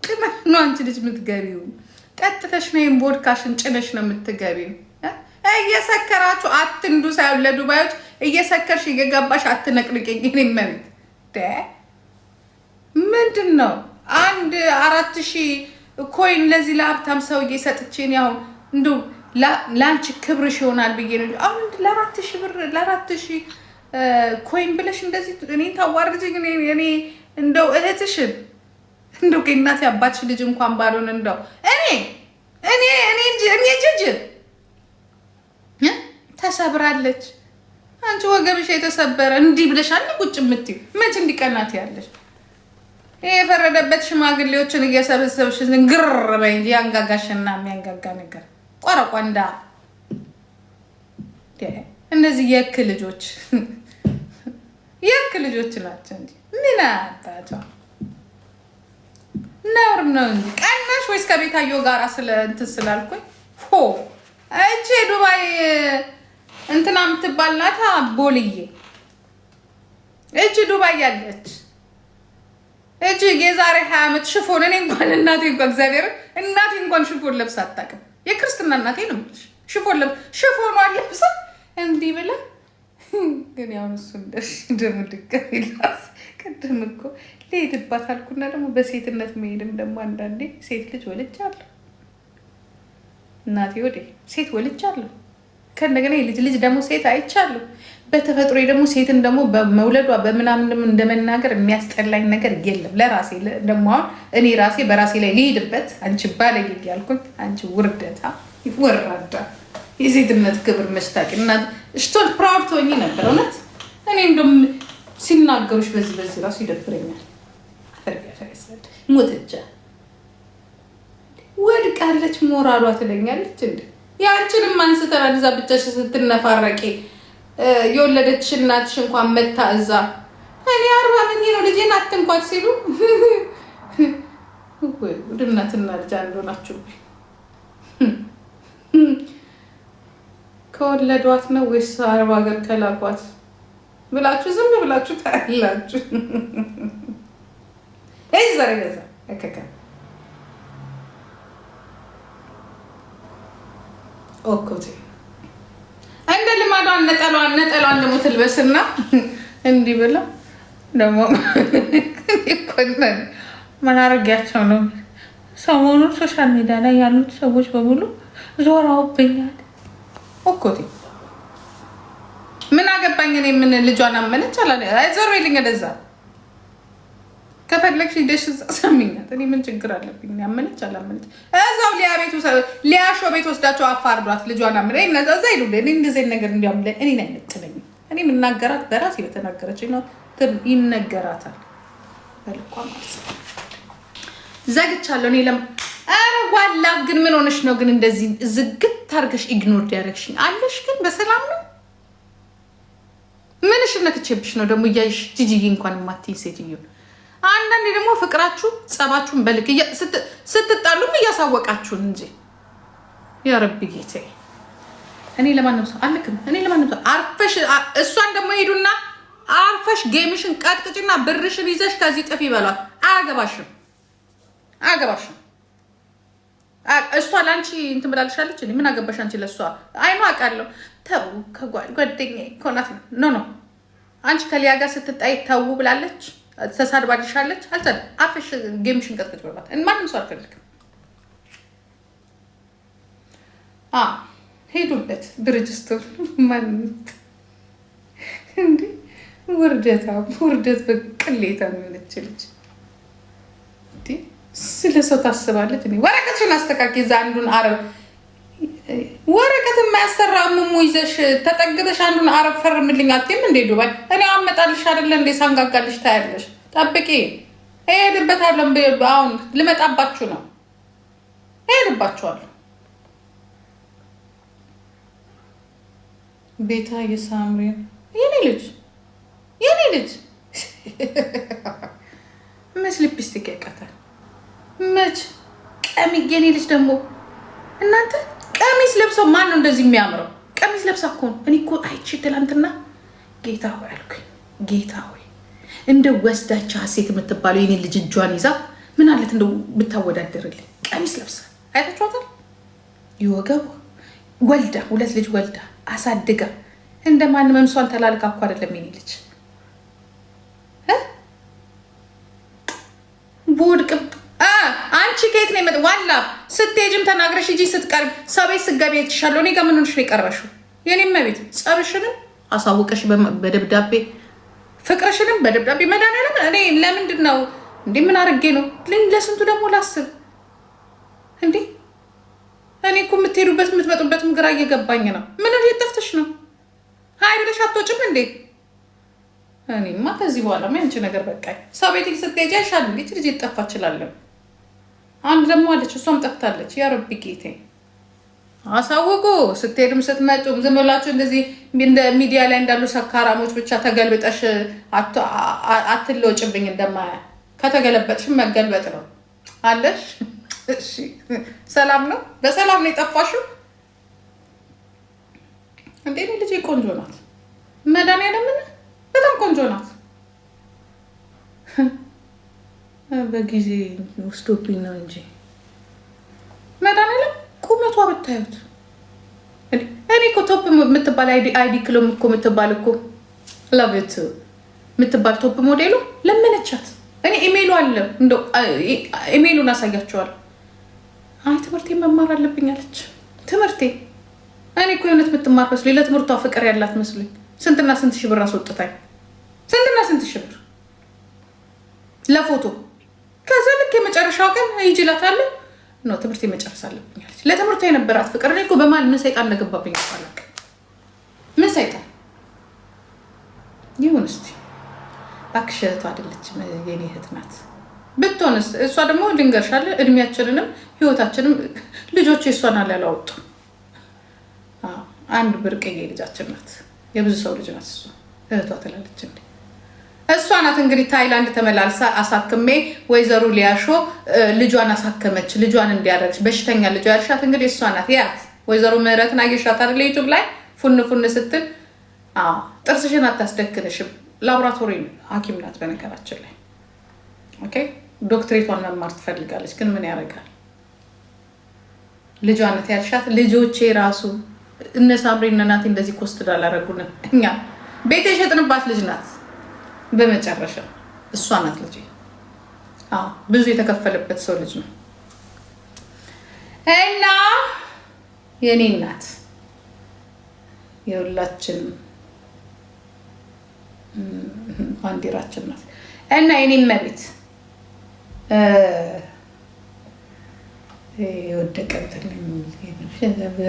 ቅመም ነው አንቺ ልጅ የምትገቢው። ጠጥተሽ ነው ቦድካሽን ጭነሽ ነው የምትገቢው። እየሰከራችሁ አትንዱ ሳይሆን ለዱባዮች እየሰከርሽ እየገባሽ አትነቅልቅኝ። እኔ መቤት ምንድን ነው አንድ 4000 ኮይን ለዚህ ለሀብታም ሰውዬ ሰጥቼ ያው እንደው ላንቺ ክብርሽ ይሆናል ብዬ ነው። አሁን ለ4000 ብር ለ4000 ኮይን ብለሽ እንደዚህ እኔን ታዋርጅኝ። እኔ እንደው እህትሽን እንደው ከእናቴ አባትሽ ልጅ እንኳን ባልሆን እንደው እኔ ጅጅ ተሰብራለች። አንቺ ወገብሽ የተሰበረ እንዲህ ብለሻል ቁጭ የምትይው መች እንዲቀናት ያለሽ? ይሄ የፈረደበት ሽማግሌዎችን እየሰበሰብሽ ግር በይ እንጂ ያንጋጋሽና የሚያንጋጋ ነገር ቆረቆንዳ እነዚህ የክ ልጆች ናቸው እንጂ ምን አጣጣው ነውር ነው እንጂ ቀናሽ ወይስ ከቤታዮ ጋር ስለ እንትን ስላልኩኝ እቺ ዱባይ እንትና የምትባል ናታ ቦልዬ እቺ ዱባይ ያለች እቺ የዛሬ 20 ዓመት ሽፎን እኔ እንኳን እናቴ እንኳን እግዚአብሔር እናቴ እንኳን ሽፎን ለብሳ አታውቅም። የክርስትና እናቴ ነው የምልሽ ሽፎን ለብሳ እንዲህ ብላ ግን ያው እሱ ደግሞ ድጋሚላስ ቅድም እኮ ልሄድባት አልኩና ደግሞ በሴትነት መሄድም ደግሞ አንዳንዴ ሴት ልጅ ወልጃለሁ። እናቴ ወዴ ሴት ወልጃለሁ። ከእንደገና የልጅ ደግሞ ሴት አይቻለሁ። በተፈጥሮ ደግሞ ሴትን ደግሞ በመውለዷ በምናምን እንደመናገር የሚያስጠላኝ ነገር የለም። ለራሴ ደግሞ አሁን እኔ ራሴ በራሴ ላይ ልሄድበት አንቺ ባለጌ ያልኩኝ አንቺ ውርደታ ወራዳ የሴትነት ክብር መሽታቂ እና እሽቶል ፕራውድ ትሆኚ ነበር እውነት። እኔ እንደውም ሲናገሩሽ በዚህ ራሱ ይደብረኛል። አፈርጋፈረሰል ሞተቻ ወድቃለች ሞራሏ ትለኛለች እንዴ ያንቺንም አንስተናል እዛ ብቻሽ ስትነፋረቂ የወለደች እናትሽ እንኳን መታ እዛ እኔ 40 ዓመት ነው ልጄን አትንኳት ሲሉ ወይ እናትና ልጅ አንዱ ናቸው። ከወለዷት ነው ወይስ አረብ ሀገር ከላኳት ብላችሁ ዝም ብላችሁ ታያላችሁ። ዛሬ ገዛ ኦኮቴ እንደ ልማዷን ነጠሏን ደግሞ ትልበስና እንዲህ ብላ ደግሞ ምን አድርጊያቸው ነው ሰሞኑን ሶሻል ሚዲያ ላይ ያሉት ሰዎች በሙሉ ዞራውብኛል። ኦኮቴ ምን አገባኝ እኔ ምን ልጇን አመነች አላለ አይዞር ይልኝ እንደዛ ከፈለግሽ ሂደሽ ሰሚኛት እኔ ምን ችግር አለብኝ? ያመነች አላመነች እዛው ሊያሾ ቤት ወስዳቸው አፋርዷት ልጇን አመነ እዛ ይሉ እኔ እንደዚህ ነገር እንዲያም እኔ ላይ ነጥለኝ እኔ የምናገራት በራሴ በተናገረች ነው ይነገራታል በልኳ ማለት ነው። ዘግቻለሁ እኔ ኧረ ዋላ ግን ምን ሆነሽ ነው ግን እንደዚህ ዝግት አድርገሽ ኢግኖር ያደረግሽኝ አለሽ? ግን በሰላም ነው ምንሽ ነክቼብሽ ነው ደግሞ እያይሽ ጂጂዬ እንኳን የማትይኝ ሴትዮ። አንዳንዴ ደግሞ ፍቅራችሁ ጸባችሁን በልክ ስትጣሉም እያሳወቃችሁን እንጂ ያ ረቢ ጌታዬ እኔ ለማንም ሰው አልክም። እኔ ለማንም ሰው አርፈሽ እሷን ደግሞ ሄዱና አርፈሽ ጌምሽን ቀጥቅጭና ብርሽን ይዘሽ ከዚህ ጥፊ ይበሏል። አያገባሽም። እሷ ላንቺ እንትን ብላልሻለች። ምን አገባሽ አንቺ ለሷ? አይኑ አውቃለሁ። ተው ከጓደኛዬ ኮናት ነው አንቺ ከሊያ ጋር ስትጣይ ተው ብላለች። ተሳድባልሻለች። አልተደ አፍሽ ጌምሽን ቀጥቅጭ በሏት። ማንም ሰው አልፈልግም። ሄዱበት ብርጅስቶን ማንት እንዴ ውርደት በቅሌታ የሚሆነች ልጅ እንዴ ስለ ሰው ታስባለች። እኔ ወረቀትሽን አስተካኪ። እዛ አንዱን አረብ ወረቀት የማያሰራ ሙሙ ይዘሽ ተጠግተሽ አንዱን አረብ ፈርምልኝ አትይም እንዴ ዱባይ? እኔ አመጣልሽ አይደለ እንዴ ሳንጋጋልሽ ታያለሽ። ጠብቂ። እሄድበታለሁ። አሁን ልመጣባችሁ ነው። እሄድባችኋለሁ። ቤታ የሳምሪ የኔ ልጅ መች ሊፕስቲክ ያቃታል? መች የኔ ልጅ ደግሞ እናንተ ቀሚስ ለብሰው ማን ነው እንደዚህ የሚያምረው? ቀሚስ ለብሳ እኮ ነው። እኔ እኮ አይቼ ትላንትና ጌታ ሆይ አልኩኝ። ጌታ ሆይ እንደው ወስዳች ሀሴት የምትባለው የኔ ልጅ እጇን ይዛ ምን አለት እንደው ብታወዳደርልኝ። ቀሚስ ለብሳ አይታችኋታል? ይወገቡ ወልዳ 2 ልጅ ወልዳ አሳድጋ እንደማንም እምሷን ተላልካ እኮ አይደለም የኔ ልጅ ቦድቅም አንቺ ከየት ነው የመጣው? ዋላ ስትሄጂም ተናግረሽ ሂጂ፣ ስትቀርብ ሰው ቤት ስትገቢ አይቼሻለሁ። እኔ ጋር ምን ሆነሽ ነው የቀረሽው? የኔም ቤት ጸብሽንም አሳውቀሽ በደብዳቤ ፍቅርሽንም በደብዳቤ መድኃኒዓለም እኔ ለምንድን ነው እንዴ? ምን አድርጌ ነው? ለስንቱ ደግሞ ላስብ እንዴ? እኔ እኮ የምትሄዱበት የምትመጡበትም ግራ እየገባኝ ነው። ምን እየጠፍተሽ ነው? ሀይ ብለሽ አትወጭም እንዴ? እኔማ ከዚህ በኋላ ያንቺ ነገር በቃኝ። ሰው ቤት ስትሄጂ አይሻል እንዴ? ልጅ ይጠፋ እችላለሁ። አንድ ደግሞ አለች፣ እሷም ጠፍታለች። ያ ረቢ ጌቴ አሳውቁ። ስትሄዱም ስትመጡም ዝም ብላችሁ እንደዚህ እንደ ሚዲያ ላይ እንዳሉ ሰካራሞች ብቻ ተገልብጠሽ አትለውጭብኝ። እንደማያ ከተገለበጥሽ መገልበጥ ነው አለሽ። እሺ ሰላም ነው፣ በሰላም ነው የጠፋሽው እንዴ? ልጅ ቆንጆ ናት፣ መድኃኒዓለም በጣም ቆንጆ ናት። በጊዜ ወስዶብኝ ነው እንጂ መድኃኒዓለም ቁመቷ ብታዩት። እኔ እኮ ቶፕ የምትባል አይዲ ክሎ እኮ የምትባል እኮ ላቭት የምትባል ቶፕ ሞዴሉ ለመነቻት። እኔ ኢሜይሉ አለ፣ እንደው ኢሜይሉን አሳያቸዋል። አይ ትምህርቴ መማር አለብኝ አለች። ትምህርቴ እኔ እኮ የሆነት የምትማር መስሎኝ፣ ለትምህርቷ ፍቅር ያላት መስሎኝ። ስንትና ስንት ሺህ ብር አስወጥታኝ፣ ስንትና ስንት ሺህ ብር ለፎቶ። ከዛ ልክ የመጨረሻው ቀን ይጅላታለሁ ነው ትምህርት መጨረስ አለብኝ አለች። ለትምህርቷ የነበራት ፍቅር እኔ እኮ በማል ምን ሰይጣን እንደገባብኝ አላውቅም። ምን ሰይጣን ይሁን እስቲ እባክሽ። እህቷ አይደለችም የኔ እህት ናት ብትሆንስ። እሷ ደግሞ ልንገርሻለ እድሜያችንንም ህይወታችንም ልጆች የእሷን አለ ያላወጡ አንድ ብርቅዬ ልጃችን ናት። የብዙ ሰው ልጅ ናት እሷ። እህቷ ትላለች እንዴ እሷ ናት። እንግዲህ ታይላንድ ተመላልሳ አሳክሜ ወይዘሮ ሊያሾ ልጇን አሳከመች። ልጇን እንዲያደርግሽ በሽተኛ ልጇ ያልሻት እንግዲህ እሷ ናት። ያት ወይዘሮ ምህረትን አየሻት አይደል? ዩቲዩብ ላይ ፉን ፉን ስትል ጥርስሽን አታስደክንሽም። ላቦራቶሪ ሐኪም ናት በነገራችን ላይ። ኦኬ ዶክትሬቷን መማር ትፈልጋለች፣ ግን ምን ያደርጋል ልጇ ናት ያልሻት። ልጆቼ ራሱ እነ ሳምሪ እነ ናቲ እንደዚህ ኮስት ዳላረጉን እኛ ቤት የሸጥንባት ልጅ ናት። በመጨረሻ እሷ ናት ልጅ። ብዙ የተከፈለበት ሰው ልጅ ነው እና የኔ እናት የሁላችን ባንዲራችን ናት እና የኔ መቤት የወደቀብትን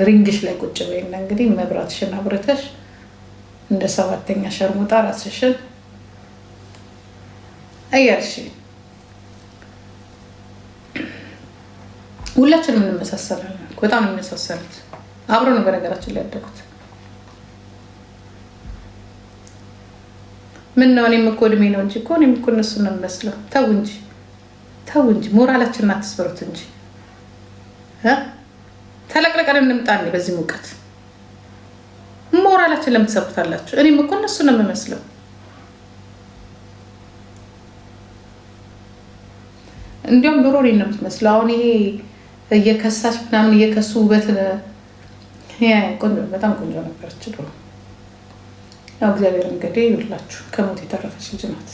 ሪንግሽ ላይ ቁጭ በይና እንግዲህ መብራትሽን አብረተሽ እንደ ሰባተኛ ሸርሙጣ ራስሽን አያልሽ። ሁላችንም እንመሳሰላለን። በጣም እንመሳሰሉት አብረው ነው በነገራችን ላይ ያደጉት። ምን ነው እኔም እኮ እድሜ ነው እንጂ እኮ እኔም እኮ እነሱን ነው የምመስለው። ተው እንጂ ሞራላችንን አትስበሩት እንጂ ተለቅለቀን እንምጣኔ በዚህ ሙቀት ሞራላችን ለምትሰብታላችሁ። እኔም እኮ እነሱን ነው የምመስለው። እንዲያውም ዶሮ ነው የምትመስለው። አሁን ይሄ እየከሳች ምናምን እየከሱ ውበት ቆንጆ፣ በጣም ቆንጆ ነበረች ዶሮ። ያው እግዚአብሔር እንግዲህ ይውላችሁ ከሞት የተረፈች ልጅ ናት።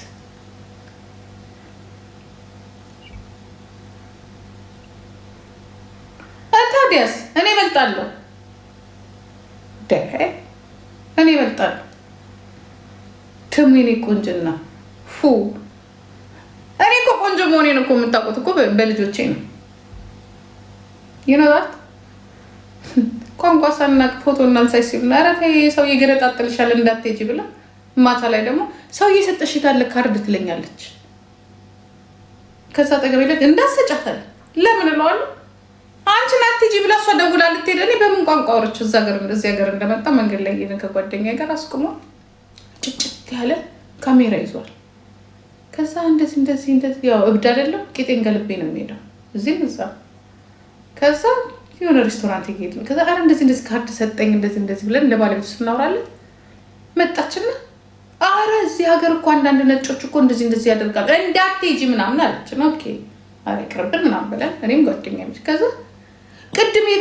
ታዲያስ እኔ እበልጣለሁ እኔ እበልጣለሁ። ትሙኔ ቆንጅና እኔ እኮ ቆንጆ መሆኔን እኮ የምታውቁት እኮ በልጆቼ ነው። ይኖራት ቋንቋ ሳናቅ ፎቶ እናንሳይ ሲሉ ኧረ ተይ ሰው ይገረጣጥልሻል እንዳትሄጂ ብላ ማታ ላይ ደግሞ ሰው እየሰጠሽ ታለ ካርድ ትለኛለች። ከዛ ጠገቤ ላይ እንዳሰጫታል ለምን እለዋለሁ። አንቺን አትሄጂ ብላ እሷ ደውላ ልትሄድ እኔ በምን ቋንቋ ወርች እዛ ሀገር እንደዚህ ሀገር እንደመጣ መንገድ ላይ ይሄን ከጓደኛዬ ጋር አስቁሞ ጭጭት ያለ ካሜራ ይዟል። ከዛ እንደዚህ ያው እብድ አይደለም ቂጤን ገልቤ ነው የሚሄደው እዚህ እዛ። ከዛ የሆነ ሬስቶራንት ይሄድ ከዛ አረ እንደዚህ ካርድ ሰጠኝ እንደዚህ ብለን ለባለቤቱ ስናወራለን መጣችና አረ እዚህ ሀገር እኮ አንዳንድ ነጮች እኮ እንደዚህ ያደርጋሉ እንዳትሄጂ ምናምን አለች። ኦኬ አረ ቅርብን ምናምን ብለን እኔም ጓደኛዬ ከዛ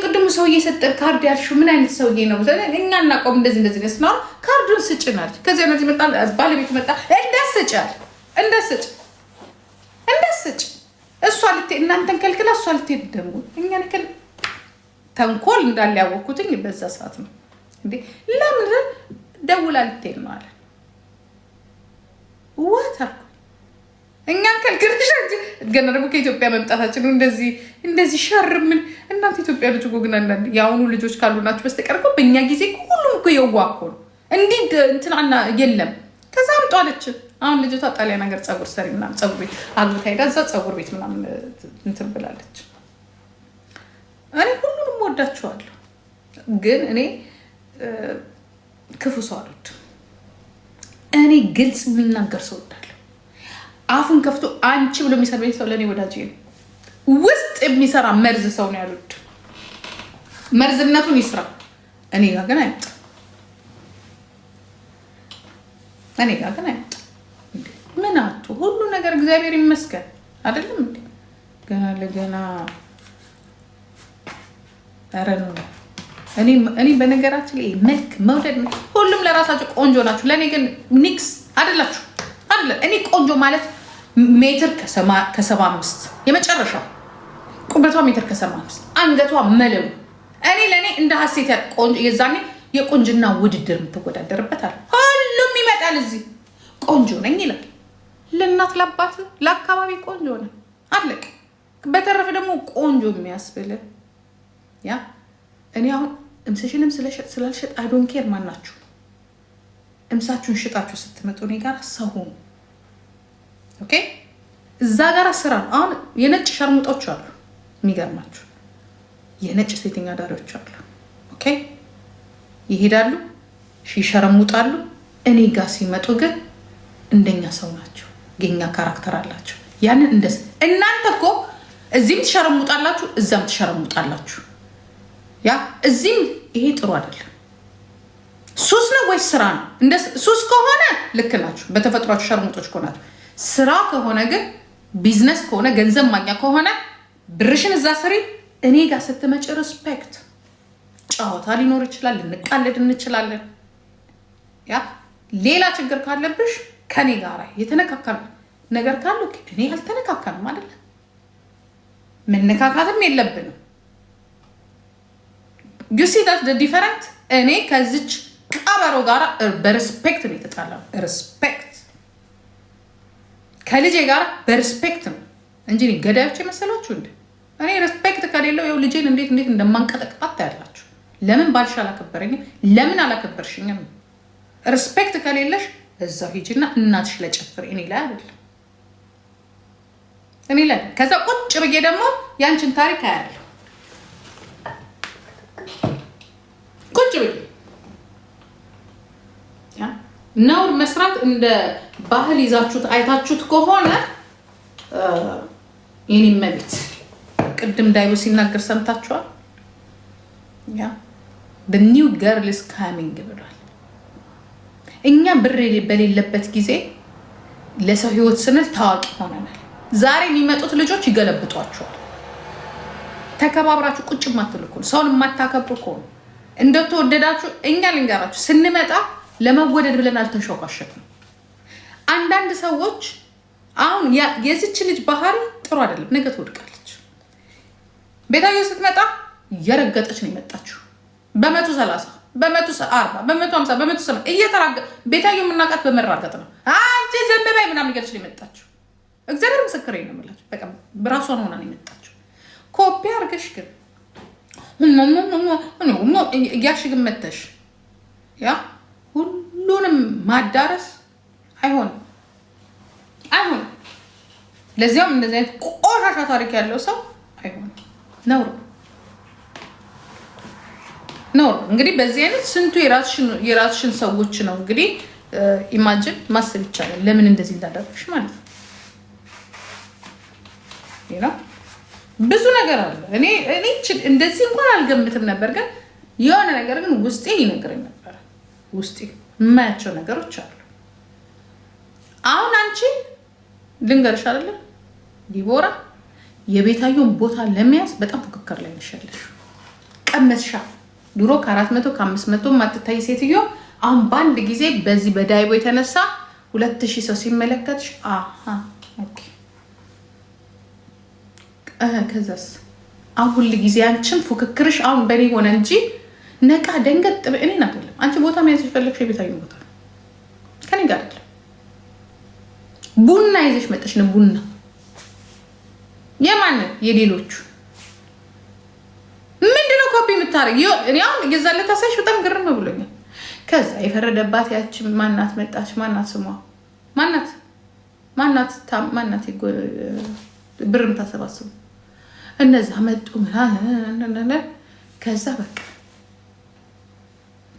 ቅድም ሰውዬ ሰጠን ካርድ ያልሽው ምን አይነት ሰውዬ ነው? እኛ እናቆም እንደዚህ ነው ካርዱን ስጭናል። ከዚያ ነው መጣ ባለቤቱ መጣ እንዳስጭ እሷ ልትሄድ እናንተን ከልክላ እሷ ልትሄድ ደግሞ እኛ ነከል ተንኮል እንዳለ ያወኩትኝ በዛ ሰዓት ነው እንዴ ለምን ደውላ ልትሄድ ነው አለ ወታ እኛን ከልክልሽ እንጂ ገና ደግሞ ከኢትዮጵያ መምጣታችን እንደዚህ ሸርምን እናንተ ኢትዮጵያ ልጅ ጎግና አንዳንድ ያውኑ ልጆች ካሉ ናችሁ በስተቀር እኮ በእኛ ጊዜ ሁሉም እኮ የዋኮ ነው እንዴ እንትናና የለም። ከዛ አምጧለች። አሁን ልጅቷ ጣሊያን ሀገር ፀጉር ሰሪ ምናምን ፀጉር ቤት አግብታ ሄዳ እዛ ፀጉር ቤት ምናምን እንትን ብላለች። እኔ ሁሉንም ወዳቸዋለሁ ግን እኔ ክፉ ሰው አልወድም። እኔ ግልጽ የሚናገር ሰው እወዳለሁ። አፉን ከፍቶ አንቺ ብሎ የሚሰድበኝ ሰው ለእኔ ወዳጅ ነው። ውስጥ የሚሰራ መርዝ ሰው ነው ያሉት። መርዝነቱን ይስራ። እኔ ጋር ግን አይመጣም። እኔ ጋር ግን አይመጣም። ምን አቱ ሁሉ ነገር እግዚአብሔር ይመስገን አይደለም እንዴ? ገና ለገና ኧረ ነው። እኔ በነገራችን ላይ መልክ መውደድ ሁሉም ለራሳቸው ቆንጆ ናቸው። ለእኔ ግን ኒክስ አይደላችሁ አይደለ? እኔ ቆንጆ ማለት ሜትር ከ75 የመጨረሻው ቁመቷ ሜትር ከ75 አንገቷ መለሉ። እኔ ለእኔ እንደ ሀሴት ቆንጆ የዛኔ የቆንጅና ውድድር የምትወዳደርበት አለ። ሁሉም ይመጣል እዚህ ቆንጆ ነኝ ይላል። ለእናት ለአባት ለአካባቢ ቆንጆ ነን አለቅ። በተረፈ ደግሞ ቆንጆ የሚያስብል ያ እኔ አሁን እምስሽንም ስላልሸጥ አይዶን ኬር ማናችሁ እምሳችሁን ሽጣችሁ ስትመጡ እኔ ጋር ሰው ሆኑ። ኦኬ እዛ ጋር ስራ ነው። አሁን የነጭ ሸርሙጦች አሉ። የሚገርማችሁ የነጭ ሴተኛ አዳሪዎች አሉ። ኦኬ ይሄዳሉ፣ ይሸረሙጣሉ። እኔ ጋር ሲመጡ ግን እንደኛ ሰው ናቸው። የኛ ካራክተር አላቸው። ያንን እንደስ እናንተ እኮ እዚህም ትሸረሙጣላችሁ፣ እዛም ትሸረሙጣላችሁ። ያ እዚህም ይሄ ጥሩ አይደለም። ሱስ ነው ወይስ ስራ ነው? እንደ ሱስ ከሆነ ልክ ናችሁ፣ በተፈጥሯችሁ ሸርሙጦች ከሆናችሁ። ስራ ከሆነ ግን ቢዝነስ ከሆነ ገንዘብ ማግኛ ከሆነ ብርሽን እዛ ስሪ። እኔ ጋር ስትመጪ ሪስፔክት፣ ጨዋታ ሊኖር ይችላል፣ ልንቃለድ እንችላለን። ያ ሌላ ችግር ካለብሽ ከኔ ጋር የተነካካል ነገር ካለ እኔ አልተነካካንም አይደለ? መነካካትም የለብንም። you see that the different እኔ ከዚች ቀበሮ ጋር በሪስፔክት ነው የተጣላው። ሪስፔክት ከልጄ ጋር በሪስፔክት ነው እንጂ ገዳዮች የመሰላችሁ እንዴ? እኔ ሪስፔክት ከሌለው ይኸው ልጄን እንዴት እንደማንቀጠቅጣት ታያላችሁ። ለምን ባልሽ አላከበረኝም? ለምን አላከበርሽኝም? ሪስፔክት ከሌለሽ እዛው ሂጂና እናትሽ ለጨፍር። እኔ ላይ አይደለም እኔ ላይ ከዛ ቁጭ ብዬ ደግሞ ያንቺን ታሪክ አያለሁ። ቁጭ ብዬ ነውር መስራት እንደ ባህል ይዛችሁት አይታችሁት ከሆነ የኔ መቤት ቅድም ዳይቦ ሲናገር ሰምታችኋል። ያ the new girl is coming ብሏል። እኛ ብር በሌለበት ጊዜ ለሰው ህይወት ስንል ታዋቂ ሆነናል። ዛሬ የሚመጡት ልጆች ይገለብጧቸዋል። ተከባብራችሁ ቁጭ ማትልኩ ሰውን የማታከብሩ ከሆነ እንደተወደዳችሁ እኛ ልንገራችሁ ስንመጣ ለመወደድ ብለን አልተንሾካሸክም። አንዳንድ ሰዎች አሁን የዚች ልጅ ባህሪ ጥሩ አይደለም፣ ነገ ትወድቃለች። ቤታዮ ስትመጣ እየረገጠች ነው የመጣችው። በ130 በ140 በ150 በ170 እየተራገ ቤታዮ የምናውቃት በመራገጥ ነው። አንቺ ዝም በይ ምናምን እያለች ነው የመጣችው። እግዚአብሔር ምስክሬ ነው የምላችሁ። በቃ ብራሷን ሆና ነው የመጣችው። ኮፒ አድርገሽ ግን እያልሽ ግን መተሽ ያ ሁሉንም ማዳረስ አይሆንም አይሆንም። ለዚያም እንደዚህ አይነት ቆሻሻ ታሪክ ያለው ሰው አይሆንም። ነውር ነውር። እንግዲህ በዚህ አይነት ስንቱ የራስሽን ሰዎች ነው እንግዲህ ኢማጂን ማሰብ ይቻላል። ለምን እንደዚህ እንዳደረግሽ ማለት ነው። ብዙ ነገር አለ። እኔ እንደዚህ እንኳን አልገምትም ነበር፣ ግን የሆነ ነገር ግን ውስጤ ይነግረኝ ነበር። ውስጤ የማያቸው ነገሮች አሉ። አሁን አንቺ ልንገርሽ አይደለ ዲቦራ፣ የቤታየውን ቦታ ለመያዝ በጣም ፉክክር ላይ ነሻለሽ። ቀመስሻ ድሮ ከ400 ከ500 ማትታይ ሴትዮ አሁን በአንድ ጊዜ በዚህ በዳይቦ የተነሳ 2000 ሰው ሲመለከትሽ ኦኬ ከዛስ አሁን ሁሉ ጊዜ አንቺን ፉክክርሽ አሁን በኔ ሆነ እንጂ ነቃ ደንገጥ በእኔን አይደለም። አንቺ ቦታ መያዝ ይፈልግሽ የቤታየውን ቦታ ከኔ ጋር አይደለም። ቡና ይዘሽ መጥተሽ ነው ቡና የማን የሌሎቹ ምንድነው ኮፒ የምታረግ? እኔ አሁን የዛለታ ሳይሽ በጣም ግርም ብሎኛል። ከዛ የፈረደባት ያቺ ማናት መጣች። ማናት ስሟ ማናት ብርም ታሰባስቡ እነዛ መጡ። ከዛ በቃ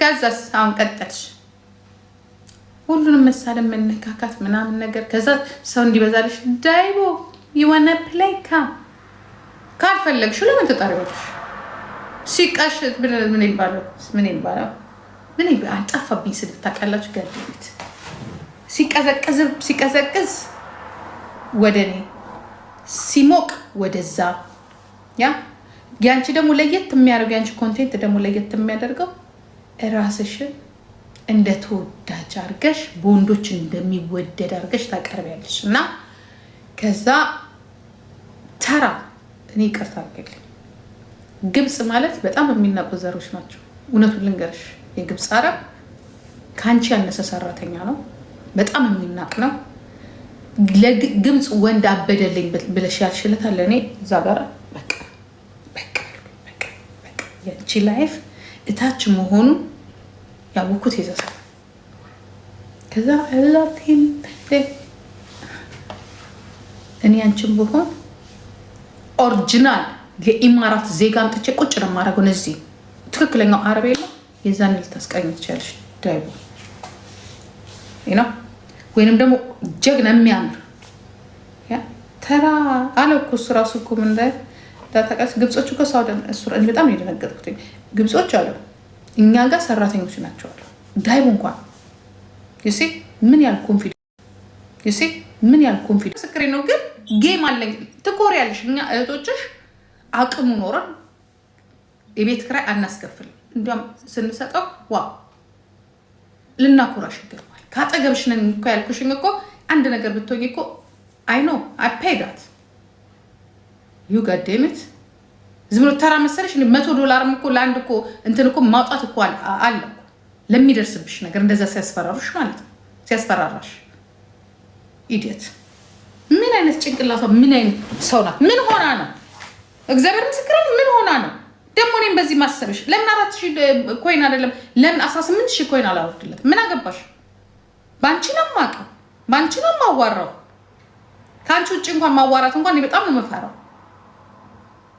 ከዛስ አሁን ቀጠልሽ ሁሉንም መሳለም መነካካት ምናምን ነገር ከዛ ሰው እንዲበዛልሽ ዳይቦ ይዋና ፕሌይካ ካልፈለግሽው ለምን ተጣሪዎች ሲቃሽ ምን ይባላል ምን አጣፋብኝ ስድብ ታውቃላችሁ ጋድሚት ሲቀዘቅዝ ወደኔ ሲሞቅ ወደዛ ያንቺ ደግሞ ለየት የሚያደርገው ያንቺ ኮንቴንት ደግሞ ለየት የሚያደርገው ራስሽን እንደ ተወዳጅ አርገሽ በወንዶች እንደሚወደድ አርገሽ ታቀርቢያለሽ እና ከዛ ተራ እኔ ይቅርታ አድርግልኝ ግብጽ ማለት በጣም የሚናቁ ዘሮች ናቸው እውነቱን ልንገርሽ የግብጽ አረብ ካንቺ ያነሰ ሰራተኛ ነው በጣም የሚናቅ ነው ለግብጽ ወንድ አበደልኝ ብለሽ ያልሽለታል እኔ እዛ ጋር በቃ ያንቺ ላይፍ እታች መሆኑ ያወኩት ይዘሳ ከዛ አላቲም እኔ አንቺም በሆን ኦሪጂናል የኢማራት ዜጋ አምጥቼ ቁጭ ነው ማረገው ነዚህ ትክክለኛው አረብ የለም የዛን ልታስቀኝ ትችላለሽ ዳይቦ ወይንም ደግሞ ጀግና የሚያምር ተራ አለኩ ራሱ እኮ ምን ላይ ታታቀስ ግብጾች እኮ ሳውዳን እሱራን በጣም የደነገጥኩት ግብጾች አሉ እኛ ጋር ሰራተኞች ናቸው አሉ ዳይቦ እንኳን ይሲ ምን ያህል ኮንፊደንስ ስክሬ ነው ግን ጌም አለኝ ትኮሪያለሽ እኛ እህቶችሽ አቅሙ ኖረን የቤት ክራይ አናስከፍል እንዲያም ስንሰጠው ዋው ልናኮራሽ ይገባል ካጠገብሽ ነን እኮ ያልኩሽኝ እኮ አንድ ነገር ብትሆኝ እኮ አይ ኖ አይ ፔይ ዳት ዩ ጋድ ዴም ኢት ዝም ብሎ ተራ መሰለሽ $100 እኮ ለአንድ እኮ እንትን እኮ ማውጣት እኮ አለ እኮ ለሚደርስብሽ ነገር እንደዛ ሲያስፈራሩሽ ማለት ነው ሲያስፈራራሽ ኢዲየት ምን አይነት ጭንቅላቷ ምን አይነት ሰው ናት ምን ሆና ነው እግዚአብሔር ምስክር ምን ሆና ነው ደግሞ እኔም በዚህ ማሰብሽ ለምን 4000 ኮይን አይደለም ለምን 18000 ኮይን አላወርድለት ምን አገባሽ ባንቺ ነው ማቀው ባንቺ ነው ማዋራው ካንቺ ውጭ እንኳን ማዋራት እንኳን በጣም ነው መፈራው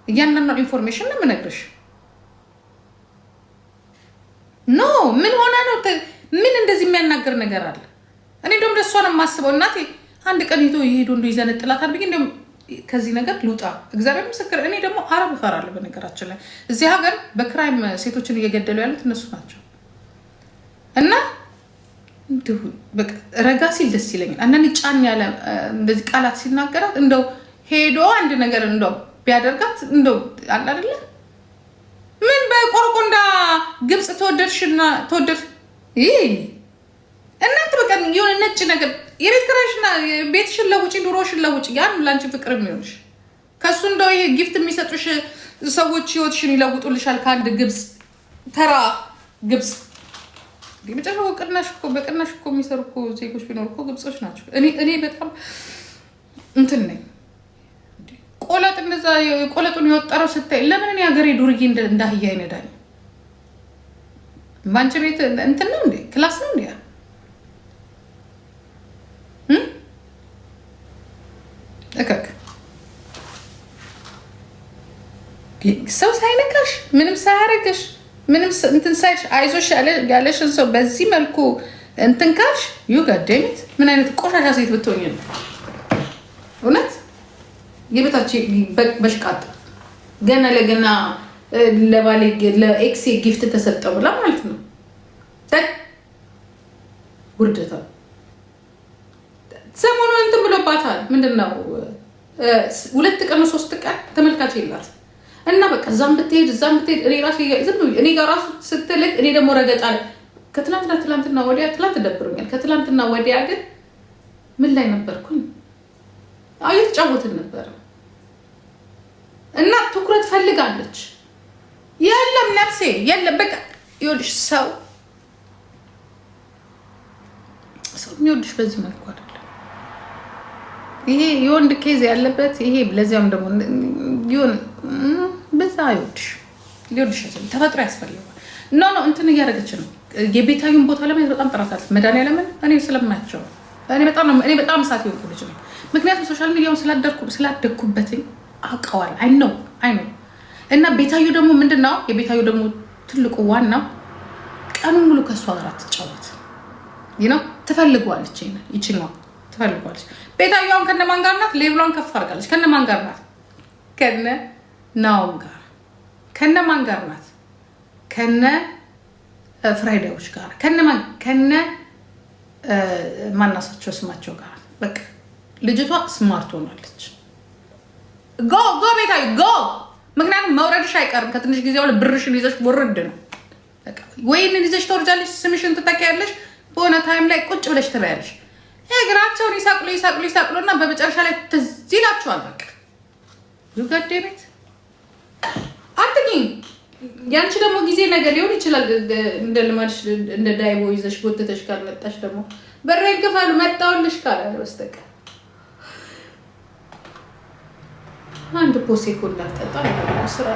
እያንዳንዱ ኢንፎርሜሽን ነው የምነግርሽ ኖ ምን ሆና ነው ምን እንደዚህ የሚያናገር ነገር አለ እኔ ደግሞ ደሷ ነው ማስበው እናቴ አንድ ቀን ይሄዶ ይዘነጥላታል ብዬ እንደም ከዚህ ነገር ልውጣ እግዚአብሔር ምስክር እኔ ደግሞ አረብ እፈራለሁ በነገራችን ላይ እዚህ ሀገር በክራይም ሴቶችን እየገደሉ ያሉት እነሱ ናቸው እና ረጋ ሲል ደስ ይለኛል አንዳንድ ጫን ያለ እንደዚህ ቃላት ሲናገራት እንደው ሄዶ አንድ ነገር እንደው ቢያደርጋት እንደው አለ አይደለ ምን በቆርቆንዳ ግብጽ ተወደድሽና ተወደድ እናንተ በቃ የሆነ ነጭ ነገር የቤት ክራይሽና ቤትሽን ለውጪ ኑሮሽን ለውጪ ያን ላንቺ ፍቅር የሚሆንሽ ከሱ እንደው ይሄ ጊፍት የሚሰጡሽ ሰዎች ህይወትሽን ይለውጡልሻል ከአንድ ግብጽ ተራ ግብጽ በመጨረሻው በቅናሽ እኮ የሚሰሩ እኮ ዜጎች ቢኖር እኮ ግብጾች ናቸው እኔ በጣም እንትን ነኝ ቆለጥ እንደዛ ቆለጡን የወጠረው ስታይ ለምን እኔ ሀገሬ ዱርዬ እንዳህያ ይነዳል ባንቺ ቤት እንትን ነው እንዴ ክላስ ነው እንዴ ሰው ሳይነካሽ ምንም ሳያረግሽ ምንም እንትን ሳይሽ አይዞሽ ያለሽን ሰው በዚህ መልኩ እንትን ካልሽ ዩ ጋድ ዴም ኢት ምን አይነት ቆሻሻ ሴት ብትሆኝ ነው እውነት የቤታች በሽቃጥ ገና ለገና ለባሌ ለኤክስ ጊፍት ተሰጠው ብላ ማለት ነው ውርደታ ሰሞኑን እንትን ብሎባታል ምንድነው 2 ቀን 3 ቀን ተመልካች የላት እና በቃ እዛም ብትሄድ እኔ ራሴ ዝም እኔ ጋር ራሱ ስትልክ እኔ ደግሞ ረገጣ ከትላንትና ወዲያ ትላንት ደብሮኛል ከትላንትና ወዲያ ግን ምን ላይ ነበርኩኝ እየተጫወትን ነበር እና ትኩረት ፈልጋለች የለም ነፍሴ የለም በቃ ይኸውልሽ ሰው የሚወድሽ በዚህ መልኩ አይደለም ይሄ የወንድ ኬዝ ያለበት ይሄ ለዚያም ደግሞ ይሁን በዛ ሊወድሽ ተፈጥሮ ያስፈልጋል ኖ እንትን እያደረገች ነው የቤታዩን ቦታ ለማየት በጣም ጥራታለች መድኃኒዓለምን እኔ ስለማያቸው እኔ በጣም ሳት ይወጡ ልጅ ነው ምክንያቱም ሶሻል ሚዲያውን ስላደግኩበትኝ አውቀዋል አይ ነው እና ቤታዩ ደግሞ ምንድነው የቤታዩ ደግሞ ትልቁ ዋናው ቀኑን ሙሉ ከሷ ጋር ትጫወት ነው ትፈልጓለች። ይችላል ትፈልጓለች። ቤታየውን ከነማን ጋር ናት? ሌብሏን ከፍ አድርጋለች። ከነማን ጋር ናት? ከነ ናውም ጋር። ከነማን ጋር ናት? ከነ ፍራይዴዎች ጋር። ከነማን ከነ ማናሳቸው ስማቸው ጋር። በቃ ልጅቷ ስማርት ሆናለች። ጎ ቤታዩ ጎ። ምክንያቱም መውረድሽ አይቀርም። ከትንሽ ጊዜ በኋላ ብርሽን ይዘሽ ወርድ ነው። በቃ ወይንን ይዘሽ ተወርጃለሽ። ስምሽን ትተኪያለሽ። በሆነ ታይም ላይ ቁጭ ብለሽ ትበያለሽ። እግራቸውን ይሳቅሉ እና በመጨረሻ ላይ ትዝ ይላቸዋል። በቃ ዩጋዴ ቤት አትግኝ። ያንቺ ደግሞ ጊዜ ነገር ሊሆን ይችላል። እንደ ልማድሽ እንደ ዳይቦ ይዘሽ ጎትተሽ ካልመጣሽ ደግሞ በሬን ክፈሉ መጣውልሽ ካላለ በስተቀር አንድ ፖሴኮ እንዳትጠጣ ነው ስራ።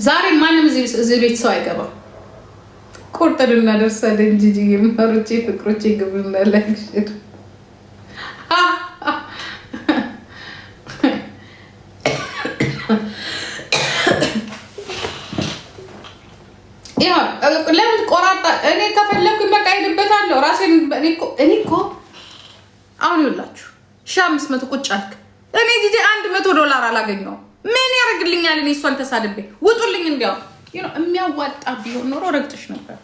ዛሬ ማንም እዚህ ቤት ሰው አይገባም። ቆርጠን እናደርሳለን እንጂ የማሮቼ ፍቅሮቼ ግብርና ላይሽ ለምን ቆራጣ? እኔ ከፈለኩኝ በቃ ሄድበታለሁ ራሴን። እኔ እኮ አሁን ይኸውላችሁ 1500 ቁጭ አልክ። እኔ ጊዜ $100 አላገኘሁም። ምን ያደርግልኛል? እኔ እሷን ተሳድቤ ውጡልኝ። እንዲያው የሚያዋጣ ቢሆን ኖሮ ረግጥሽ ነበር።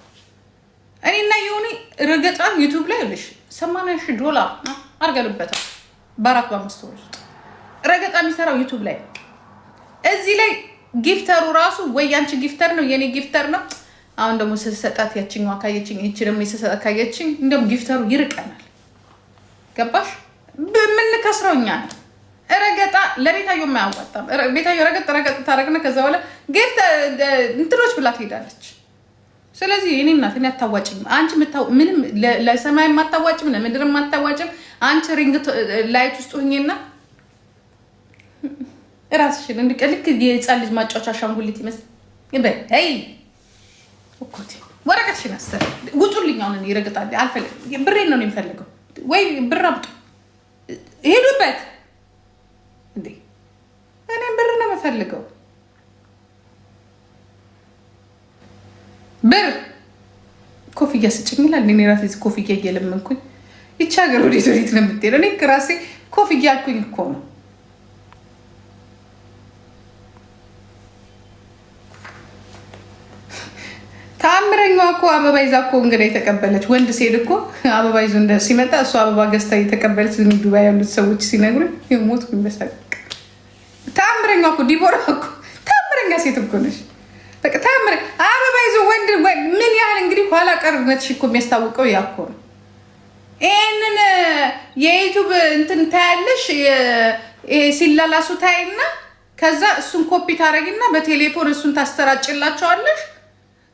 እኔና የሆነ ረገጣ ዩቲዩብ ላይ ልሽ $80,000 አድርገንበታል በ4-5 ወር ውስጥ። ረገጣ የሚሰራው ዩቲዩብ ላይ እዚህ ላይ ጊፍተሩ ራሱ ወይ ያንቺ ጊፍተር ነው የኔ ጊፍተር ነው። አሁን ደግሞ ስሰጣት ያቺኛዋ ካየችኝ እቺ ደግሞ ስሰጣት ካየችኝ እንደም ጊፍተሩ ይርቀናል። ገባሽ? ምን ከስረውኛ ነው ረገጣ ለቤታዮ የማያዋጣም። ቤታዮ ረገጥ ታረግና ከዛ በኋላ ጊፍት እንትሮች ብላ ትሄዳለች። ስለዚህ እኔ እናት እኔ አታዋጭም። አንቺ ምንም ለሰማይ ማታዋጭም ለምድር ማታዋጭም። አንቺ ሪንግ ላይት ውስጥ ሆኜና ራስሽን እንድቀልክ የህፃን ልጅ ማጫወቻ አሻንጉሊት ይመስል ይበል። አይ ወኮቲ ወረቀትሽን አስተር ውጡልኝ። አሁን ይረግጣል አልፈልግም። ብሬን ነው የሚፈልገው ወይ ብር አምጡ ሄዱበት እንዴ። እኔ ብር ነው የምፈልገው። ብር ኮፍያ ስጭኝ ይላል። እኔ ራሴ ኮፍያ እየለመንኩኝ ይቺ ሀገር ወዴት ነው የምትሄደው? እኔ ራሴ ኮፍያ አልኩኝ እኮ ነው። ተአምረኛዋ እኮ አበባ ይዛ እኮ እንግዳ የተቀበለች ወንድ ሴት እኮ አበባ ይዞ ሲመጣ እሱ አበባ ገዝታ የተቀበለች ዱባይ ያሉት ሰዎች ሲነግሩኝ የሞት ይመሳቅ። ተአምረኛዋ እኮ ዲቦራ እኮ ተአምረኛ ሴት እኮ ነሽ። በቃ ተአምረ አበባ ይዞ ወንድ ምን ያህል እንግዲህ ኋላ ቀርነትሽ እኮ የሚያስታውቀው ያ እኮ ነው። ይሄንን የዩቲዩብ እንትን ታያለሽ ሲላላሱ ታይና ከዛ እሱን ኮፒ ታረጊና በቴሌፎን እሱን ታስተራጭላቸዋለሽ።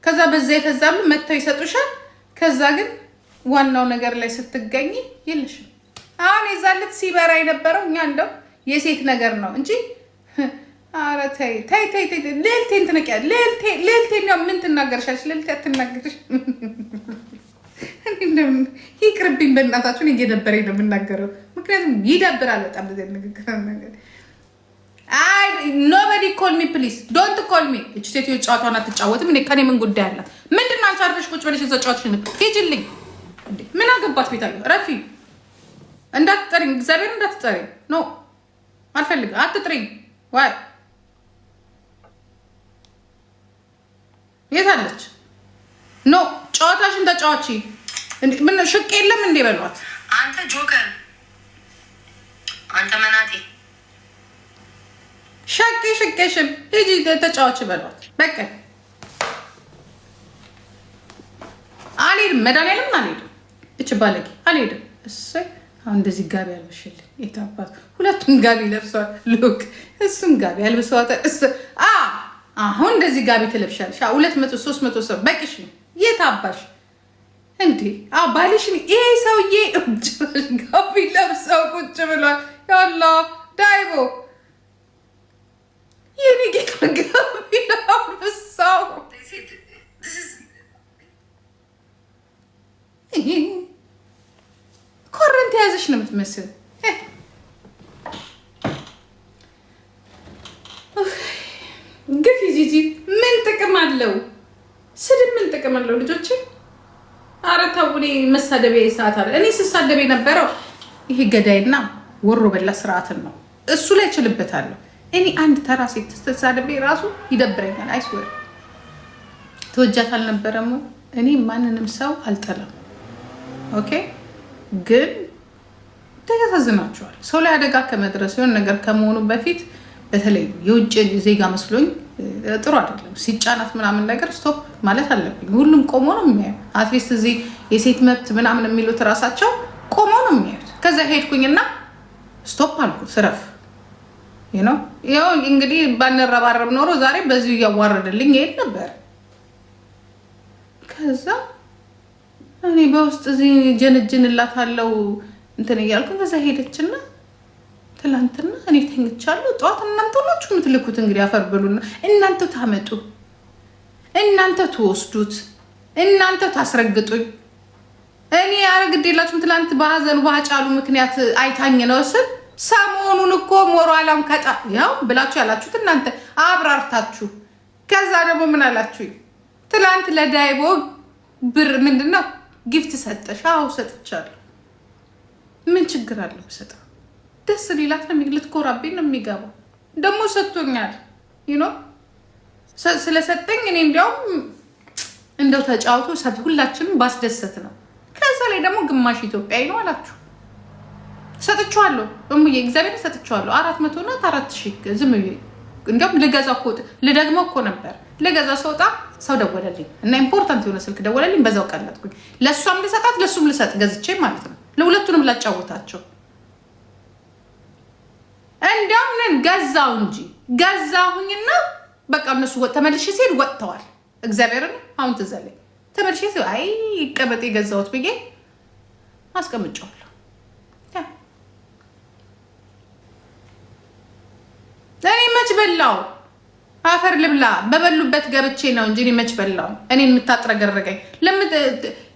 ከዛ በዛ የተዛሉ መተው ይሰጡሻል። ከዛ ግን ዋናው ነገር ላይ ስትገኝ የለሽም። አሁን የዛለት ሲበራ የነበረው እኛ እንደው የሴት ነገር ነው እንጂ ኧረ ተይ ተይ ተይ ተይ ሌልቴን ትነቂያ ሌልቴን ያው ምን ትናገርሻለሽ? ሌልቴ አትናገርሽ። ይቅርብኝ በእናታችሁን። እየደበረኝ ነው የምናገረው፣ ምክንያቱም ይደብራል በጣም በዚህ ንግግር ነገር። አይ ኖበዲ ኮል ሚ ፕሊዝ ዶንት ኮል ሚ። እቺ ሴትዮ ጨዋታውን አትጫወትም። እኔ ከኔ ምን ጉዳይ አላት? ምንድነው አንቺ አርፈሽ ቁጭ ብለሽ እዛ ጨዋታሽን ሂጂልኝ። ምን አገባት? ቤታዩ ረፊ እንዳትጠሪኝ፣ እግዚአብሔር እንዳትጠሪኝ። ኖ አልፈልግም፣ አትጥሪኝ። ዋይ የት አለች? ኖ ጨዋታሽን ተጫዋቺ። ምን ሽቅ የለም እንዴ በሏት። አንተ ጆከር፣ አንተ መናጤ ሽቄሽን ሂጂ ተጫዋች በሏት። በቃ አልሄድም፣ መድኃኒዓለም አልሄድም። እች ባለጌ አልሄድም። እሰይ አሁን እንደዚህ ጋቢ አልበሽልኝ። የታባት ሁለቱም ጋቢ ለብሰዋል። ሉክ እሱም ጋቢ አልብሰዋታል። አሁን እንደዚህ ጋቢ ትለብሻለሽ። 200-300 ሰው በቂሽ ነው። የታባሽ እንዴ? ባልሽን ይሄ ሰውዬ ጋቢ ለብሰው ቁጭ ብሏል። ያላ ዳይቦ የኔ ጌታ ጋቢ ለብሰው ኮረንት የያዘሽ ነው የምትመስል። ተውኔ መሳደቤ ሰዓት አለ። እኔ ስሳደብ የነበረው ይሄ ገዳይና ወሮ በላ ስርዓትን ነው። እሱ ላይ ችልበታለሁ። እኔ አንድ ተራ ሴት ስትሳደብ ራሱ ይደብረኛል። አይስወር ተወጃት አልነበረም። እኔ ማንንም ሰው አልጠላም። ኦኬ ግን ተያዛዝናቸዋል። ሰው ላይ አደጋ ከመድረስ የሆነ ነገር ከመሆኑ በፊት በተለይ የውጭ ዜጋ መስሎኝ ጥሩ አይደለም። ሲጫናት ምናምን ነገር ስቶፕ ማለት አለብኝ። ሁሉም ቆሞ ነው የሚያዩ። አትሊስት እዚህ የሴት መብት ምናምን የሚሉት ራሳቸው ቆሞ ነው የሚያዩት። ከዛ ሄድኩኝና ስቶፕ አልኩት። ስረፍ ያው እንግዲህ ባንረባረብ ኖሮ ዛሬ በዚሁ እያዋረድልኝ ይሄድ ነበር። ከዛ እኔ በውስጥ እዚህ ጀንጅንላታለው እንትን እያልኩ ከዛ ሄደችና ትላንትና እኔ ተኝቻለሁ። ጠዋት እናንተ ሁላችሁ የምትልኩት እንግዲህ አፈርብሉና እናንተ ታመጡ፣ እናንተ ትወስዱት፣ እናንተ ታስረግጡኝ። እኔ ያረግዴላችሁም ትላንት በሀዘኑ በአጫሉ ምክንያት አይታኝ ነው ስል ሰሞኑን እኮ ሞራላም ከጣ ያው ብላችሁ ያላችሁት እናንተ አብራርታችሁ። ከዛ ደግሞ ምን አላችሁኝ? ትላንት ለዳይቦ ብር ምንድነው ጊፍት ሰጠሽ? አዎ ሰጥቻለሁ። ምን ችግር አለው ብሰጠው? ደስ ሊላት ነው ልትኮራብኝ ነው የሚገባው። ደግሞ ሰጥቶኛል ስለሰጠኝ እኔ እንዲያውም እንደው ተጫውቶ ሁላችንም ባስደሰት ነው። ከዛ ላይ ደግሞ ግማሽ ኢትዮጵያዊ ነው አላችሁ። ሰጥቻለሁ እሙዬ እግዚአብሔር ሰጥቻለሁ። 400 እና 4000 ዝም ብዬ እንዲያውም ልደግመው እኮ ነበር። ለገዛ ሰውጣ ሰው ደወለልኝ እና ኢምፖርታንት የሆነ ስልክ ደወለልኝ። በዛው ቀለጥኩኝ። ለሷም ልሰጣት ለሱም ልሰጥ ገዝቼ ማለት ነው። ለሁለቱንም ላጫውታቸው እንዳምን ገዛው እንጂ ገዛሁኝና በቃ እነሱ ተመልሼ ሲሄድ ወጥተዋል። እግዚአብሔርን አሁን ትዘለኝ ተመልሼ ሲሄድ አይ ይቀበጥ የገዛሁት ብዬ አስቀምጫለሁ። እኔ መች በላው አፈር ልብላ በበሉበት ገብቼ ነው እንጂ እኔ መች በላው። እኔ የምታጥረገረገኝ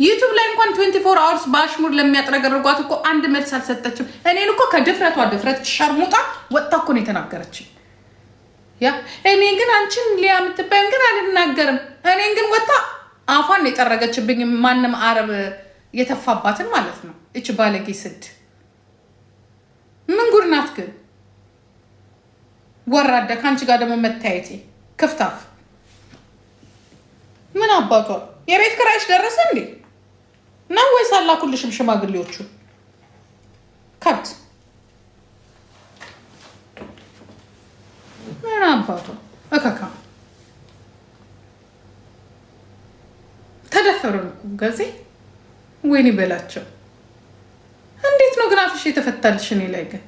ዩቲዩብ ላይ እንኳን 24 hours በአሽሙር ለሚያጥረገርጓት እኮ አንድ መልስ አልሰጠችም። እኔን እኮ ከድፍረቷ ድፍረት ሸርሙጣ ወጥታ እኮ ነው የተናገረችኝ። ያ እኔ ግን አንቺን ሊያ የምትባይን ግን አልናገርም። እኔን ግን ወጥታ አፏን የጠረገችብኝ ማንም አረብ የተፋባትን ማለት ነው። እች ባለጌ ስድ ምን ጉድ ናት ግን ወራደ ከአንቺ ጋር ደግሞ መታየቴ ክፍታፍ ምን አባቷ የቤት ክራይሽ ደረሰ እንዴ ነው ወይስ አላኩልሽም ሽማግሌዎቹ? ከብት ምን አባቷ እከካ ተደፈሩን ገዜ ወይኔ በላቸው። እንዴት ነው ግን አፍሽ የተፈታልሽ? እኔ ላይ ግን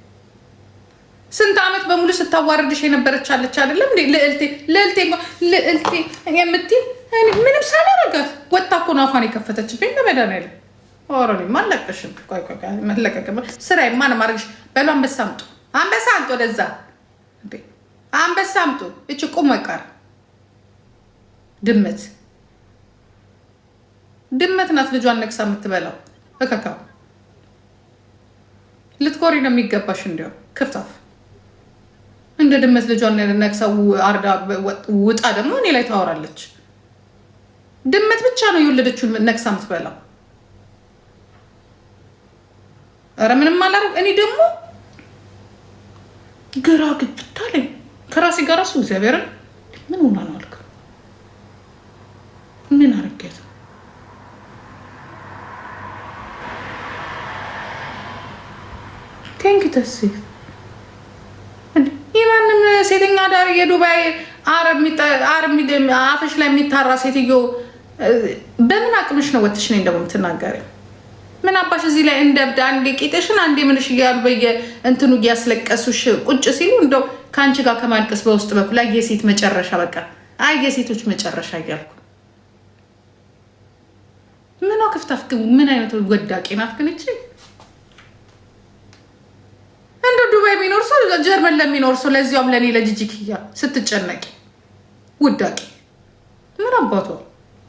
ስንት ዓመት በሙሉ ስታዋርድሽ የነበረች አለች አይደለም እንዴ? ልዕልቴ የምትይ ምንም ሳላረጋት ወጣ እኮ ነው አፏን የከፈተችብኝ። በመድኃኒዓለም ኦሮኒ ማለቀሽም ቆይ መለቀቅ ስራዬ ማን ማድረግሽ? በሉ አንበሳ አምጡ ወደዛ እንዴ አንበሳ አምጡ። እቺ ቁም ወቃር ድመት ናት ልጇን ነክሳ የምትበላው። እከካ ልትኮሪ ነው የሚገባሽ። እንዲያው ክፍታፍ እንደ ድመት ልጇን ነክሳው አርዳ ውጣ ደግሞ እኔ ላይ ታወራለች። ድመት ብቻ ነው የወለደችውን ነክሳ የምትበላው። ኧረ ምንም አላረግ። እኔ ደግሞ ግራ ግብታ ላይ ከራሴ ጋር እሱ እግዚአብሔርን ምን ሆና ነው አልክ? ምን አረጋት? ቴንክ ተሲ የማንም ሴተኛ ዳር የዱባይ አፍሽ ላይ የሚታራ ሴትዮ በምን አቅምሽ ነው ወጥሽ ነኝ ደግሞ የምትናገሪ? ምን አባሽ እዚህ ላይ እንደብድ አንዴ ቂጥሽን አንዴ ምንሽ እያሉ እንትኑ እያስለቀሱሽ ቁጭ ሲሉ እንደው ከአንቺ ጋር ከማልቀስ በውስጥ በኩል አይ የሴት መጨረሻ በቃ አይ የሴቶች መጨረሻ እያልኩ ምነው ክፍታፍ ምን አይነት ወዳቂ ናት ግን እቺ? እንደ ዱባይ የሚኖር ሰው ጀርመን ለሚኖር ሰው ለዚያም ለኔ ለጂጂክያ ስትጨነቂ ውዳቂ ምን አባቷ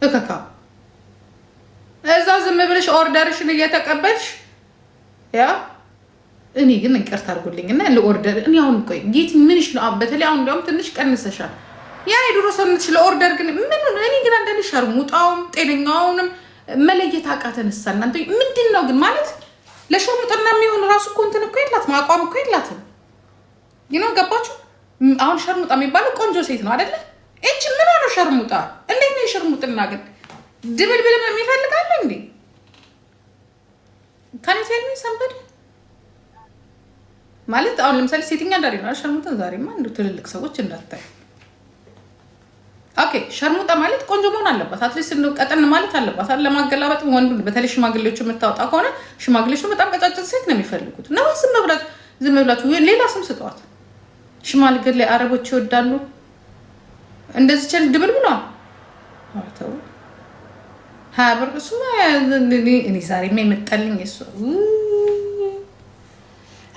እከካ እዛው ዝም ብለሽ ኦርደርሽን እየተቀበልሽ ያ እኔ ግን እንቅርት አድርጉልኝና ለኦርደር እኔ አሁን ቆይ ጌት ምንሽ ነው? በተለይ አሁን እንደውም ትንሽ ቀንሰሻል። ያ የድሮ ሰውነትሽ ለኦርደር ግን ምን እኔ ግን አንዳንዴ ሸርሙጣውም ጤነኛውንም መለየት አቃተንሳ እናንተ ምንድነው ግን ማለት ለሸርሙጥና የሚሆን ራሱ እኮ እንትን እኮ የላትም አቋም እኮ የላትም ገባችሁ አሁን ሸርሙጣ የሚባለው ቆንጆ ሴት ነው አይደለ እቺ ምን ሆነ ሸርሙጣ እንዴት ነው ሸርሙጥና ግን ድብልብል የሚፈልጋል እንዴ ካን ዩ ቴል ሚ ሰምበዲ ማለት አሁን ለምሳሌ ሴትኛ ዳሪ ነው ሸርሙጣን ዛሬማ እንደ ትልልቅ ሰዎች እንዳታይ ኦኬ ሸርሙጣ ማለት ቆንጆ መሆን አለባት አትሊስት እንደው ቀጠን ማለት አለባት አለ ለማገላበጥ ወንዱ በተለይ ሽማግሌዎች የምታወጣ ከሆነ ሽማግሌዎች በጣም ቀጫጭን ሴት ነው የሚፈልጉት ነው ዝም ብላችሁ ሌላ ስም ስጧት ሽማግሌ አረቦች ይወዳሉ እንደዚህ ቸል ድብል ብሏል አውጣው ሃብር እሱ እኔ ዛሬ የመጣልኝ እሱ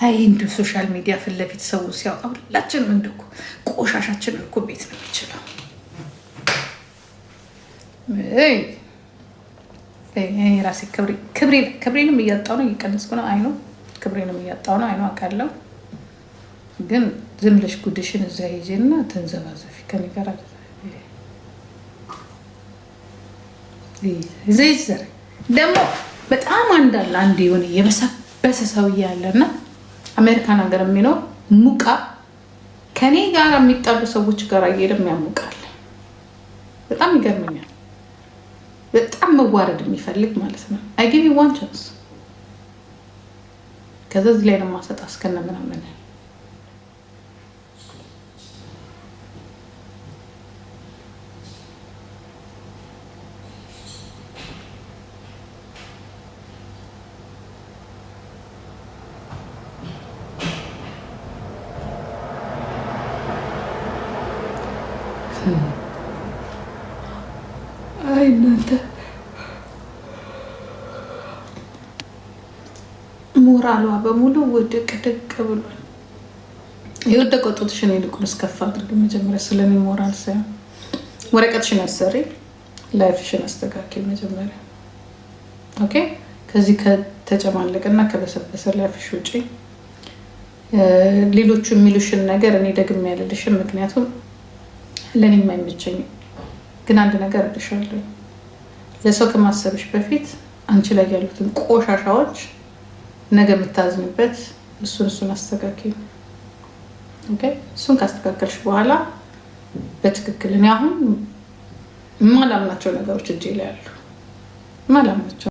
አይ እንደ ሶሻል ሚዲያ ፍለፊት ሰው ሲያወጣ ሁላችንም እንደኮ ቆሻሻችን እኮ ቤት ነው የሚችለው ራሴ ክብሬንም እያጣው ነው እየቀነስኩ ነው አይ ነው ክብሬንም እያጣው ነው አይ ነው አውቃለሁ ግን ዝም ብለሽ ጉድሽን እዛ ይዤና ተንዘባዘፊ ከኔ ጋር ዘይዘር ደግሞ በጣም አንድ የሆነ የበሰበሰ ሰውዬ ያለና አሜሪካን ሀገር የሚኖር ሙቃ ከኔ ጋር የሚጣሉ ሰዎች ጋር እየሄደም ያሙቃል በጣም ይገርመኛል በጣም መዋረድ የሚፈልግ ማለት ነው አይ ጊቭ ዩ ዋን ቻንስ ከዛ እዚህ ላይ ነው ማሰጣ እስከነ ምናምን አይ እናንተ ሞራሏ በሙሉ ወድቅ ብሏል የወደቀው ጡትሽን ይልቁንስ ከፍ አድርግ መጀመሪያ ስለኔ ሞራል ሳይሆን ወረቀትሽን አሰሪ ላይፍሽን አስተካክል መጀመሪያ ኦኬ ከዚህ ከተጨማለቀና ከበሰበሰ ላይፍሽ ውጪ ሌሎቹ የሚሉሽን ነገር እኔ ደግሜ ያለልሽም ምክንያቱም ለኔ የማይመቸኝ ግን አንድ ነገር አድርሻለሁ ለሰው ከማሰብሽ በፊት አንቺ ላይ ያሉትን ቆሻሻዎች ነገ የምታዝንበት እሱን አስተካክል ኦኬ እሱን ካስተካከልሽ በኋላ በትክክል እኔ አሁን ማላምናቸው ነገሮች እጄ ላይ አሉ ማላምናቸው